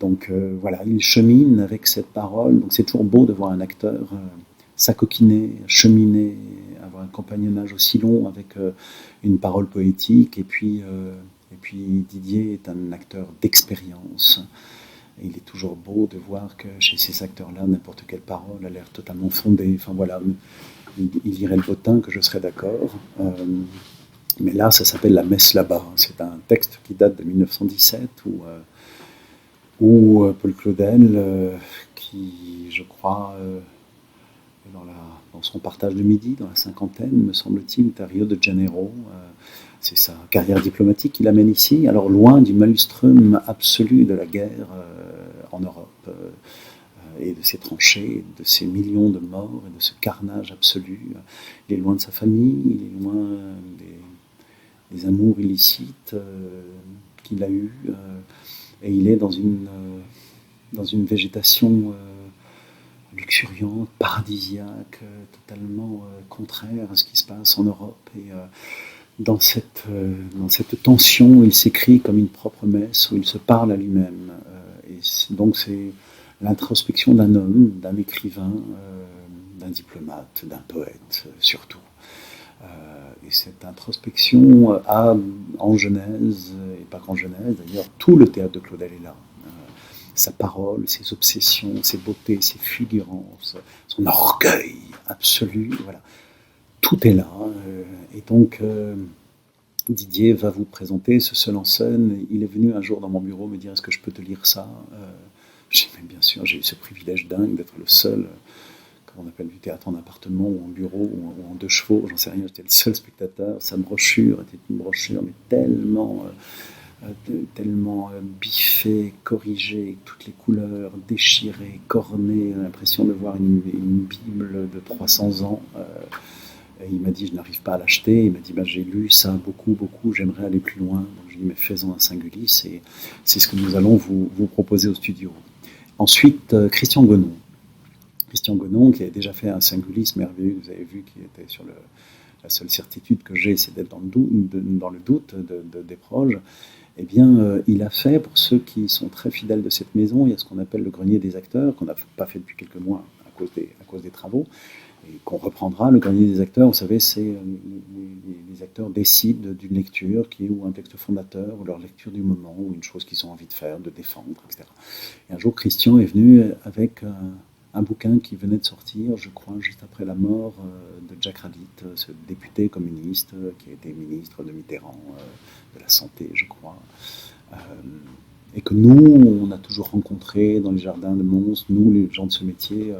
Donc voilà, il chemine avec cette parole, donc c'est toujours beau de voir un acteur s'acoquiner, cheminer, avoir un compagnonnage aussi long avec une parole poétique, et puis Didier est un acteur d'expérience. Et il est toujours beau de voir que chez ces acteurs-là, n'importe quelle parole a l'air totalement fondée. Enfin voilà, il dirait le Bottin que je serais d'accord. Mais là, ça s'appelle La messe là-bas. C'est un texte qui date de 1917 où Paul Claudel, qui, je crois, dans son partage de midi, dans la cinquantaine, me semble-t-il, est à Rio de Janeiro. C'est sa carrière diplomatique qu'il amène ici, alors loin du maelstrom absolu de la guerre en Europe, et de ses tranchées, de ces millions de morts, et de ce carnage absolu. Il est loin de sa famille, il est loin des amours illicites qu'il a eus, et il est dans une végétation luxuriante, paradisiaque, totalement contraire à ce qui se passe en Europe. Et dans cette tension, il s'écrit comme une propre messe où il se parle à lui-même. Et donc c'est l'introspection d'un homme, d'un écrivain, d'un diplomate, d'un poète surtout. Et cette introspection a en Genèse, et pas qu'en Genèse d'ailleurs, tout le théâtre de Claudel est là. Sa parole, ses obsessions, ses beautés, ses figurances, son orgueil absolu, voilà. Tout est là. Et donc, Didier va vous présenter ce seul en scène. Il est venu un jour dans mon bureau me dire « Est-ce que je peux te lire ça ?» J'ai dit « Bien sûr, j'ai eu ce privilège dingue d'être le seul, comme on appelle du théâtre en appartement ou en bureau ou en deux chevaux, j'en sais rien, j'étais le seul spectateur. Sa brochure était une brochure, mais tellement biffée, corrigée, toutes les couleurs, déchirées, cornées, l'impression de voir une Bible de 300 ans. Et il m'a dit, je n'arrive pas à l'acheter. Il m'a dit, j'ai lu ça beaucoup, j'aimerais aller plus loin. Donc je lui ai dit, mais fais-en un singulis, et c'est ce que nous allons vous proposer au studio. Ensuite, Christian Gonon. Christian Gonon, qui avait déjà fait un singulis merveilleux, vous avez vu, qui était sur la seule certitude que j'ai, c'est d'être dans le doute des proches. Eh bien, il a fait, pour ceux qui sont très fidèles de cette maison, il y a ce qu'on appelle le grenier des acteurs, qu'on n'a pas fait depuis quelques mois à cause des travaux, et qu'on reprendra. Le grenier des acteurs, vous savez, c'est les acteurs décident d'une lecture qui est ou un texte fondateur, ou leur lecture du moment, ou une chose qu'ils ont envie de faire, de défendre, etc. Et un jour, Christian est venu avec un bouquin qui venait de sortir, je crois, juste après la mort de Jack Radit, ce député communiste qui a été ministre de Mitterrand, de la Santé, je crois. Et que nous, on a toujours rencontré dans les jardins de Mons, nous, les gens de ce métier,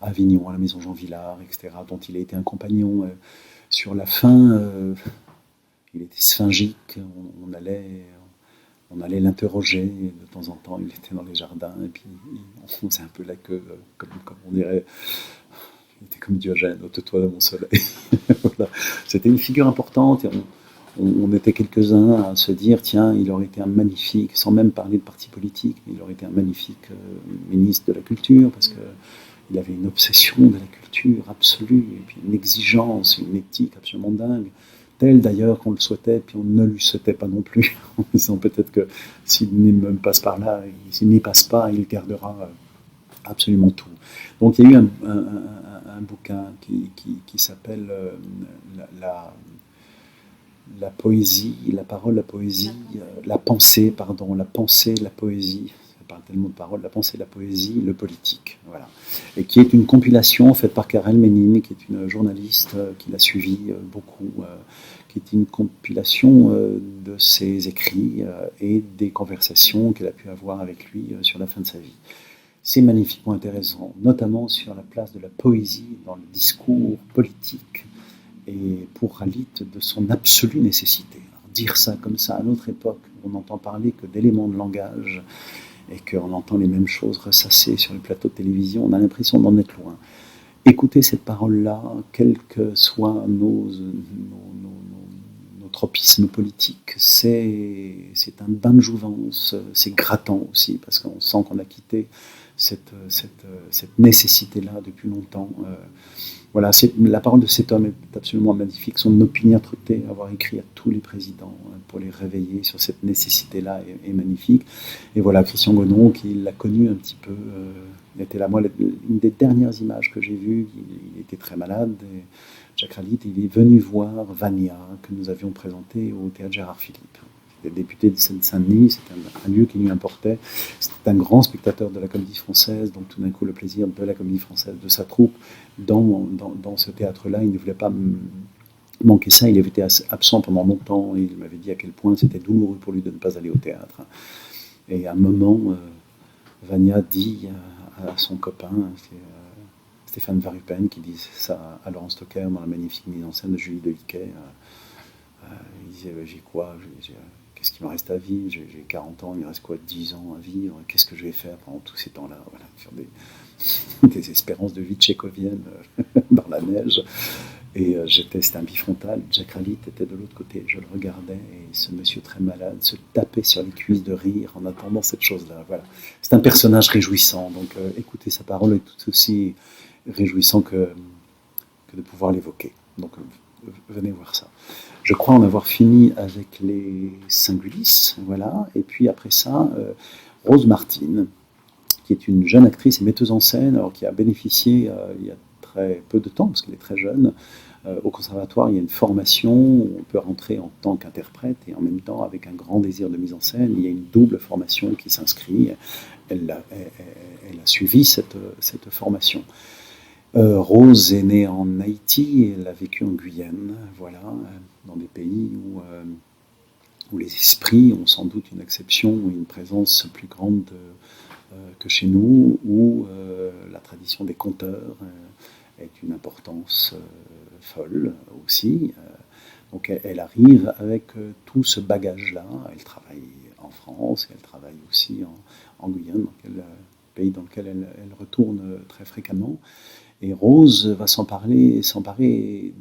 à Avignon, à la maison Jean Villard, etc., dont il a été un compagnon. Sur la fin, il était sphingique, on allait l'interroger de temps en temps, il était dans les jardins, et puis on faisait un peu la queue, comme on dirait, il était comme Diogène, ôte-toi de mon soleil. Voilà. C'était une figure importante, et on était quelques-uns à se dire, tiens, il aurait été un magnifique, sans même parler de parti politique, mais il aurait été un magnifique ministre de la Culture, parce qu'il avait une obsession de la culture absolue, et puis une exigence, une éthique absolument dingue, telle d'ailleurs qu'on le souhaitait, puis on ne lui souhaitait pas non plus, en disant peut-être que s'il ne passe par là, s'il n'y passe pas, il gardera absolument tout. Donc il y a eu un bouquin qui s'appelle la poésie, la parole, la poésie, la pensée, la poésie, ça parle tellement de paroles, la pensée, la poésie, le politique, voilà. Et qui est une compilation faite par Karel Ménine, qui est une journaliste qui l'a suivi beaucoup, qui est une compilation de ses écrits et des conversations qu'elle a pu avoir avec lui sur la fin de sa vie. C'est magnifiquement intéressant, notamment sur la place de la poésie dans le discours politique, et pour Radit, de son absolue nécessité. Alors, dire ça comme ça à notre époque, où on n'entend parler que d'éléments de langage, et qu'on entend les mêmes choses ressasser sur les plateaux de télévision, on a l'impression d'en être loin. Écoutez cette parole-là, quelles que soient nos tropisme politique. C'est un bain de jouvence, c'est grattant aussi, parce qu'on sent qu'on a quitté cette nécessité-là depuis longtemps. Voilà, la parole de cet homme est absolument magnifique. Son opiniâtreté, avoir écrit à tous les présidents pour les réveiller sur cette nécessité-là est magnifique. Et voilà, Christian Gonon, qui l'a connu un petit peu, il était là. Moi, une des dernières images que j'ai vues, il était très malade. Et Jacques Ralite, il est venu voir Vania, que nous avions présenté au théâtre Gérard Philippe. Il était député de Seine-Saint-Denis, c'était un lieu qui lui importait. C'était un grand spectateur de la Comédie Française, donc tout d'un coup le plaisir de la Comédie Française, de sa troupe, dans ce théâtre-là, il ne voulait pas manquer ça. Il avait été absent pendant longtemps, et il m'avait dit à quel point c'était douloureux pour lui de ne pas aller au théâtre. Et à un moment, Vania dit à son copain, Stéphane Varupen, qui dit ça à Laurent Stocker dans la magnifique mise en scène de Julie Deliquet, il disait, j'ai quoi, qu'est-ce qui me reste à vivre, j'ai 40 ans, il me reste quoi, 10 ans à vivre, qu'est-ce que je vais faire pendant tous ces temps-là, voilà, sur des espérances de vie tchécoviennes dans la neige. Et c'était un bifrontal, Jacques Ralite était de l'autre côté, je le regardais, et ce monsieur très malade se tapait sur les cuisses de rire en attendant cette chose-là. Voilà. C'est un personnage réjouissant, donc écouter sa parole est tout aussi réjouissant que de pouvoir l'évoquer. Donc venez voir ça. Je crois en avoir fini avec les Singulis, voilà, et puis après ça, Rose Martin, qui est une jeune actrice et metteuse en scène, alors qui a bénéficié il y a très peu de temps, parce qu'elle est très jeune, au conservatoire, il y a une formation où on peut rentrer en tant qu'interprète et en même temps, avec un grand désir de mise en scène, il y a une double formation qui s'inscrit. Elle a suivi cette formation. Rose est née en Haïti et elle a vécu en Guyane, voilà, dans des pays où les esprits ont sans doute une acception ou une présence plus grande que chez nous, où la tradition des conteurs est une importance folle aussi. Donc elle arrive avec tout ce bagage-là. Elle travaille en France, et elle travaille aussi en Guyane, pays dans lequel elle retourne très fréquemment. Et Rose va s'emparer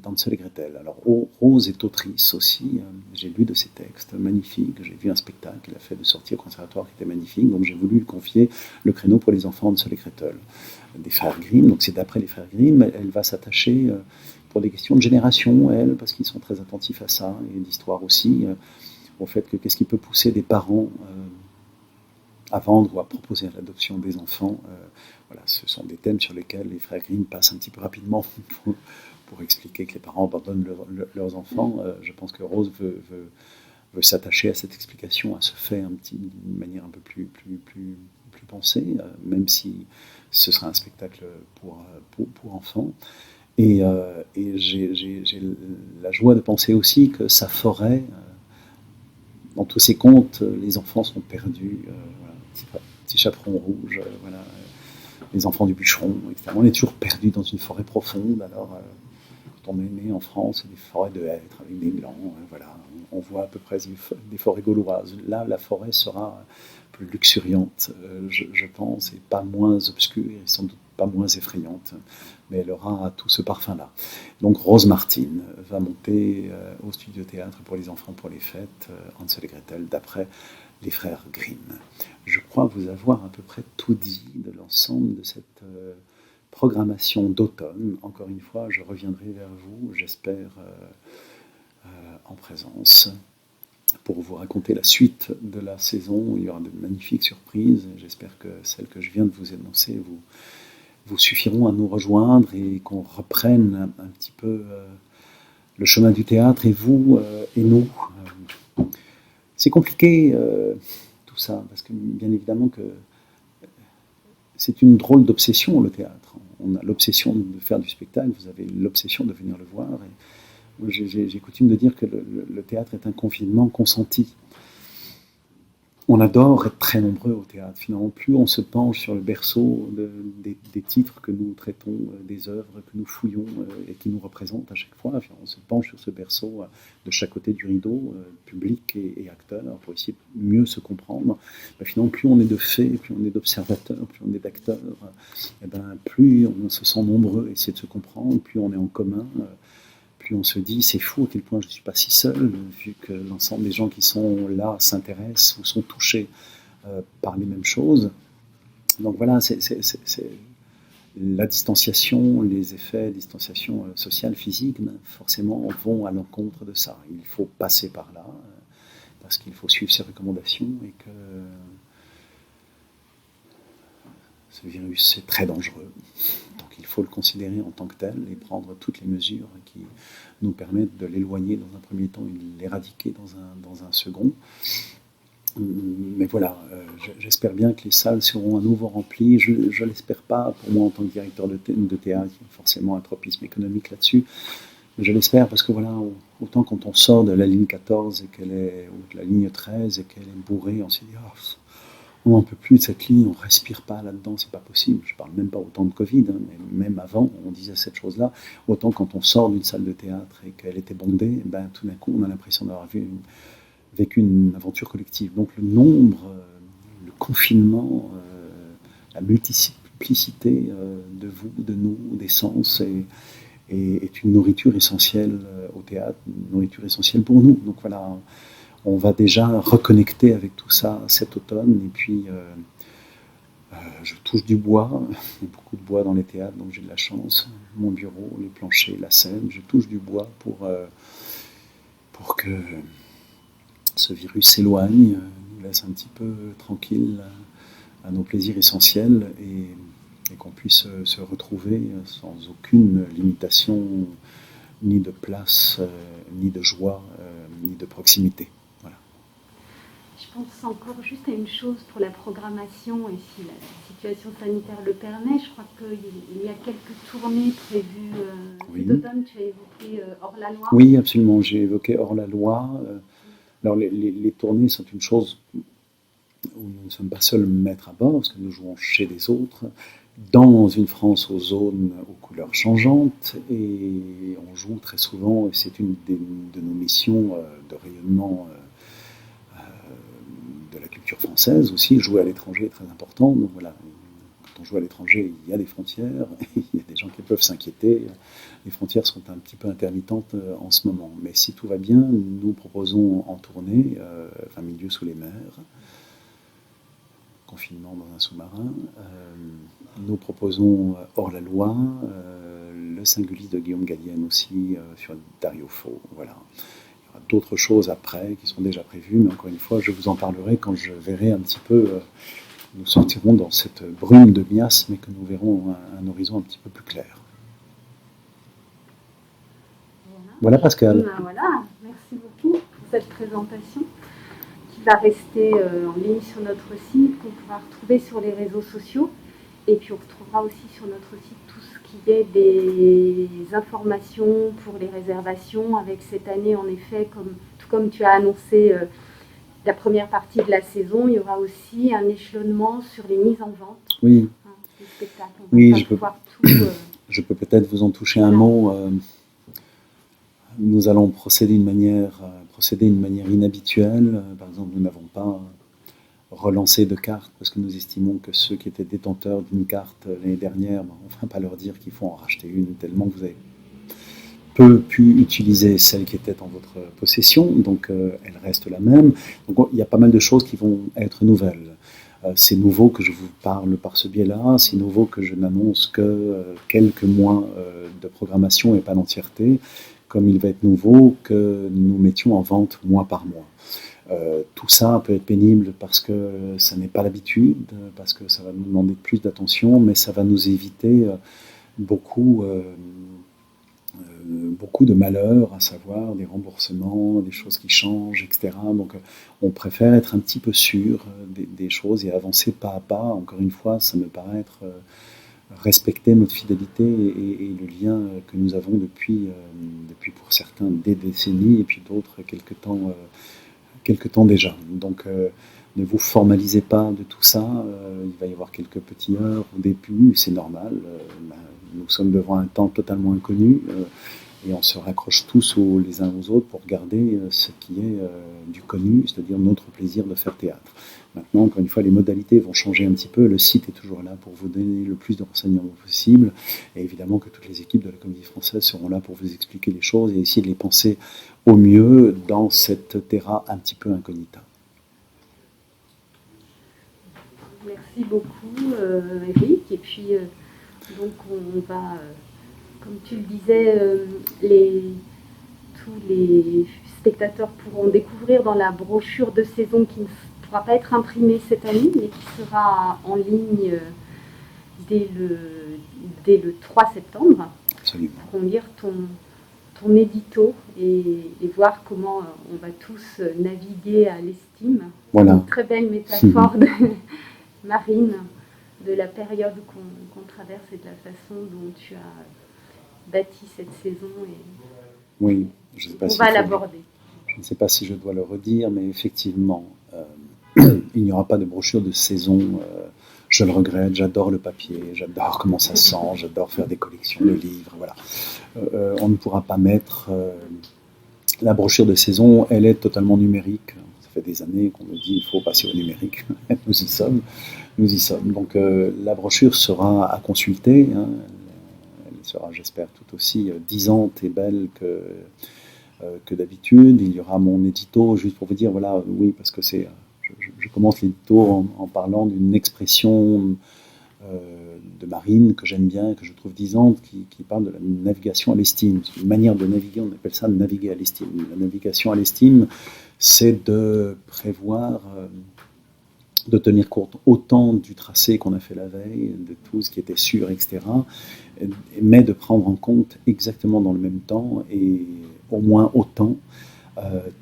d'Hansel et Gretel. Alors Rose est autrice aussi, j'ai lu de ses textes magnifiques, j'ai vu un spectacle qu'elle a fait de sortie au conservatoire qui était magnifique, donc j'ai voulu lui confier le créneau pour les enfants d'Hansel et Gretel, des frères Grimm, donc c'est d'après les frères Grimm, elle va s'attacher pour des questions de génération, elle, parce qu'ils sont très attentifs à ça, et d'histoire aussi, au fait que qu'est-ce qui peut pousser des parents à vendre ou à proposer à l'adoption des enfants. Voilà, ce sont des thèmes sur lesquels les frères Grimm passent un petit peu rapidement pour expliquer que les parents abandonnent leurs enfants. Je pense que Rose veut s'attacher à cette explication, à ce fait d'une manière un peu plus pensée, même si ce sera un spectacle pour enfants. Et j'ai la joie de penser aussi que sa forêt, dans tous ces contes, les enfants sont perdus. Voilà, petit chaperon rouge, voilà, les enfants du bûcheron, etc. On est toujours perdu dans une forêt profonde. Alors, quand on est né en France, il y a des forêts de hêtres avec des glands. Voilà, on voit à peu près des forêts gauloises. Là, la forêt sera plus luxuriante, je pense, et pas moins obscure, et sans doute pas moins effrayante, mais elle aura tout ce parfum-là. Donc Rose Martin va monter au studio théâtre pour les enfants pour les fêtes, Hansel et Gretel, d'après les frères Grimm. Je crois vous avoir à peu près tout dit de l'ensemble de cette programmation d'automne. Encore une fois, je reviendrai vers vous, j'espère, en présence, pour vous raconter la suite de la saison. Il y aura de magnifiques surprises. J'espère que celles que je viens de vous énoncer vous suffiront à nous rejoindre et qu'on reprenne un petit peu le chemin du théâtre, et vous et nous. C'est compliqué tout ça, parce que bien évidemment que c'est une drôle d'obsession, le théâtre. On a l'obsession de faire du spectacle, vous avez l'obsession de venir le voir. Et moi, j'ai coutume de dire que le théâtre est un confinement consenti. On adore être très nombreux au théâtre. Finalement, plus on se penche sur le berceau des titres que nous traitons, des œuvres que nous fouillons et qui nous représentent à chaque fois, on se penche sur ce berceau de chaque côté du rideau, public et acteur, pour essayer de mieux se comprendre. Finalement, plus on est de faits, plus on est d'observateurs, plus on est d'acteurs, plus on se sent nombreux à essayer de se comprendre, plus on est en commun, puis on se dit, c'est fou à quel point je ne suis pas si seul, vu que l'ensemble des gens qui sont là s'intéressent ou sont touchés par les mêmes choses. Donc voilà, c'est la distanciation, les effets de distanciation sociale, physique, forcément vont à l'encontre de ça. Il faut passer par là, parce qu'il faut suivre ces recommandations et que ce virus est très dangereux. Donc il faut le considérer en tant que tel et prendre toutes les mesures qui nous permettent de l'éloigner dans un premier temps et de l'éradiquer dans un second. Mais voilà, j'espère bien que les salles seront à nouveau remplies. Je ne l'espère pas, pour moi en tant que directeur de théâtre, il y a forcément un tropisme économique là-dessus. Je l'espère parce que voilà, autant quand on sort de la ligne 14 ou de la ligne 13 et qu'elle est bourrée, on se dit oh, on n'en peut plus de cette ligne, on ne respire pas là-dedans, c'est pas possible. Je ne parle même pas autant de Covid, hein, mais même avant, on disait cette chose-là. Autant quand on sort d'une salle de théâtre et qu'elle était bondée, ben, tout d'un coup, on a l'impression d'avoir vécu une aventure collective. Donc le nombre, le confinement, la multiplicité de vous, de nous, des sens est une nourriture essentielle au théâtre, une nourriture essentielle pour nous. Donc voilà, on va déjà reconnecter avec tout ça cet automne. Et puis, je touche du bois. Il y a beaucoup de bois dans les théâtres, donc j'ai de la chance. Mon bureau, les planchers, la scène, je touche du bois pour que ce virus s'éloigne, nous laisse un petit peu tranquille à nos plaisirs essentiels et qu'on puisse se retrouver sans aucune limitation, ni de place, ni de joie, ni de proximité. Voilà. Je pense encore juste à une chose pour la programmation, et si la situation sanitaire le permet, je crois qu'il y a quelques tournées prévues. Oui. Cet automne, tu as évoqué Hors-la-Loi. Oui, absolument, j'ai évoqué Hors-la-Loi. Alors les tournées sont une chose où nous ne sommes pas seuls maîtres à bord, parce que nous jouons chez les autres, dans une France aux zones aux couleurs changeantes, et on joue très souvent, et c'est une de nos missions de rayonnement de la culture française aussi. Jouer à l'étranger est très important, donc voilà, quand on joue à l'étranger, il y a des frontières, il y a des gens qui peuvent s'inquiéter, les frontières sont un petit peu intermittentes en ce moment. Mais si tout va bien, nous proposons en tournée 20 milieux sous les mers, confinement dans un sous-marin. Nous proposons Hors-la-Loi, le Saint-Gulli de Guillaume Gallienne aussi sur Dario Fo. Voilà. Il y aura d'autres choses après qui sont déjà prévues, mais encore une fois, je vous en parlerai quand je verrai un petit peu. Nous sortirons dans cette brume de miasme et que nous verrons un horizon un petit peu plus clair. Voilà Pascal. Voilà, merci beaucoup pour cette présentation qui va rester en ligne sur notre site, qu'on pourra retrouver sur les réseaux sociaux. Et puis on retrouvera aussi sur notre site tout ce qui est des informations pour les réservations. Avec cette année, en effet, tout comme tu as annoncé la première partie de la saison, il y aura aussi un échelonnement sur les mises en vente des spectacles. Oui, je peux peut-être vous en toucher un mot. Nous allons procéder d'une manière inhabituelle. Par exemple, nous n'avons pas relancé de cartes parce que nous estimons que ceux qui étaient détenteurs d'une carte l'année dernière, on ne va pas leur dire qu'il faut en racheter une tellement que vous avez peu pu utiliser celle qui était en votre possession, donc elle reste la même. Donc il y a pas mal de choses qui vont être nouvelles. C'est nouveau que je vous parle par ce biais-là, c'est nouveau que je n'annonce que quelques mois de programmation et pas l'entièreté, comme il va être nouveau que nous mettions en vente mois par mois. Tout ça peut être pénible parce que ça n'est pas l'habitude, parce que ça va nous demander plus d'attention, mais ça va nous éviter beaucoup de malheurs, à savoir des remboursements, des choses qui changent, etc. Donc on préfère être un petit peu sûr des choses et avancer pas à pas. Encore une fois, ça me paraît être respecter notre fidélité et le lien que nous avons depuis pour certains des décennies et puis d'autres quelque temps déjà. Donc ne vous formalisez pas de tout ça, il va y avoir quelques petits heurts au début, c'est normal, nous sommes devant un temps totalement inconnu, et on se raccroche tous les uns aux autres pour garder ce qui est du connu, c'est-à-dire notre plaisir de faire théâtre. Maintenant, encore une fois, les modalités vont changer un petit peu. Le site est toujours là pour vous donner le plus de renseignements possible. Et évidemment que toutes les équipes de la Comédie Française seront là pour vous expliquer les choses et essayer de les penser au mieux dans cette terra un petit peu incognita. Merci beaucoup, Eric. Et puis, donc, on va, comme tu le disais, tous les spectateurs pourront découvrir dans la brochure de saison qui ne pourra pas être imprimée cette année, mais qui sera en ligne dès le 3 septembre. Absolument. Pour lire ton édito et voir comment on va tous naviguer à l'estime. Voilà. Une très belle métaphore marine de la période qu'on traverse et de la façon dont tu as bâti cette saison. Oui, je sais pas on va l'aborder. Je ne sais pas si je dois le redire, mais effectivement, il n'y aura pas de brochure de saison. Je le regrette, j'adore le papier, j'adore comment ça sent, j'adore faire des collections de livres. Voilà. On ne pourra pas mettre la brochure de saison, elle est totalement numérique. Ça fait des années qu'on nous dit il faut passer au numérique. Nous y sommes. Donc la brochure sera à consulter. Hein. Elle sera, j'espère, tout aussi disante et belle que d'habitude. Il y aura mon édito, juste pour vous dire, voilà, oui, parce que c'est... Je commence l'édito en parlant d'une expression de Marine que j'aime bien, que je trouve disante, qui parle de la navigation à l'estime. C'est une manière de naviguer, on appelle ça naviguer à l'estime. La navigation à l'estime, c'est de prévoir, de tenir compte autant du tracé qu'on a fait la veille, de tout ce qui était sûr, etc., mais de prendre en compte exactement dans le même temps, et au moins autant,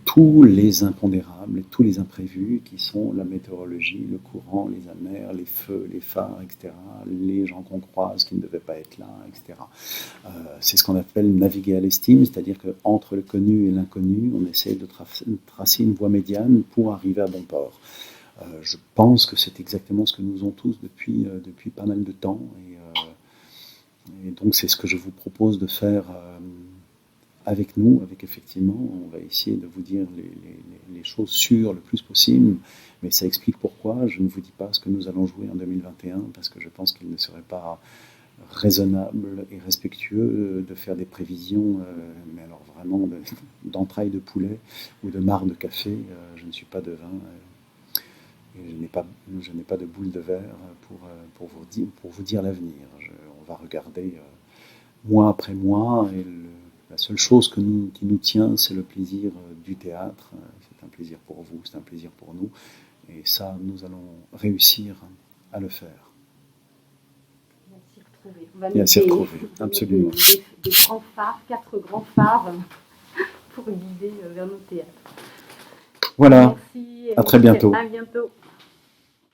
tous les impondérables et tous les imprévus qui sont la météorologie, le courant, les amers, les feux, les phares, etc., les gens qu'on croise qui ne devaient pas être là, etc. C'est ce qu'on appelle naviguer à l'estime, c'est-à-dire qu'entre le connu et l'inconnu, on essaie de tracer une voie médiane pour arriver à bon port. Je pense que c'est exactement ce que nous faisons tous depuis pas mal de temps, et donc c'est ce que je vous propose de faire avec nous, avec effectivement, on va essayer de vous dire les choses sûres le plus possible, mais ça explique pourquoi je ne vous dis pas ce que nous allons jouer en 2021, parce que je pense qu'il ne serait pas raisonnable et respectueux de faire des prévisions, mais alors vraiment d'entrailles de poulet ou de marc de café. Je ne suis pas devin, et je n'ai pas de boule de verre pour vous dire l'avenir. On va regarder mois après mois, et la seule chose qui nous tient, c'est le plaisir du théâtre. C'est un plaisir pour vous, c'est un plaisir pour nous. Et ça, nous allons réussir à le faire. Et à s'y retrouver, absolument. Des grands phares, 4 grands phares pour guider vers nos théâtres. Voilà, merci, à très bientôt. À bientôt.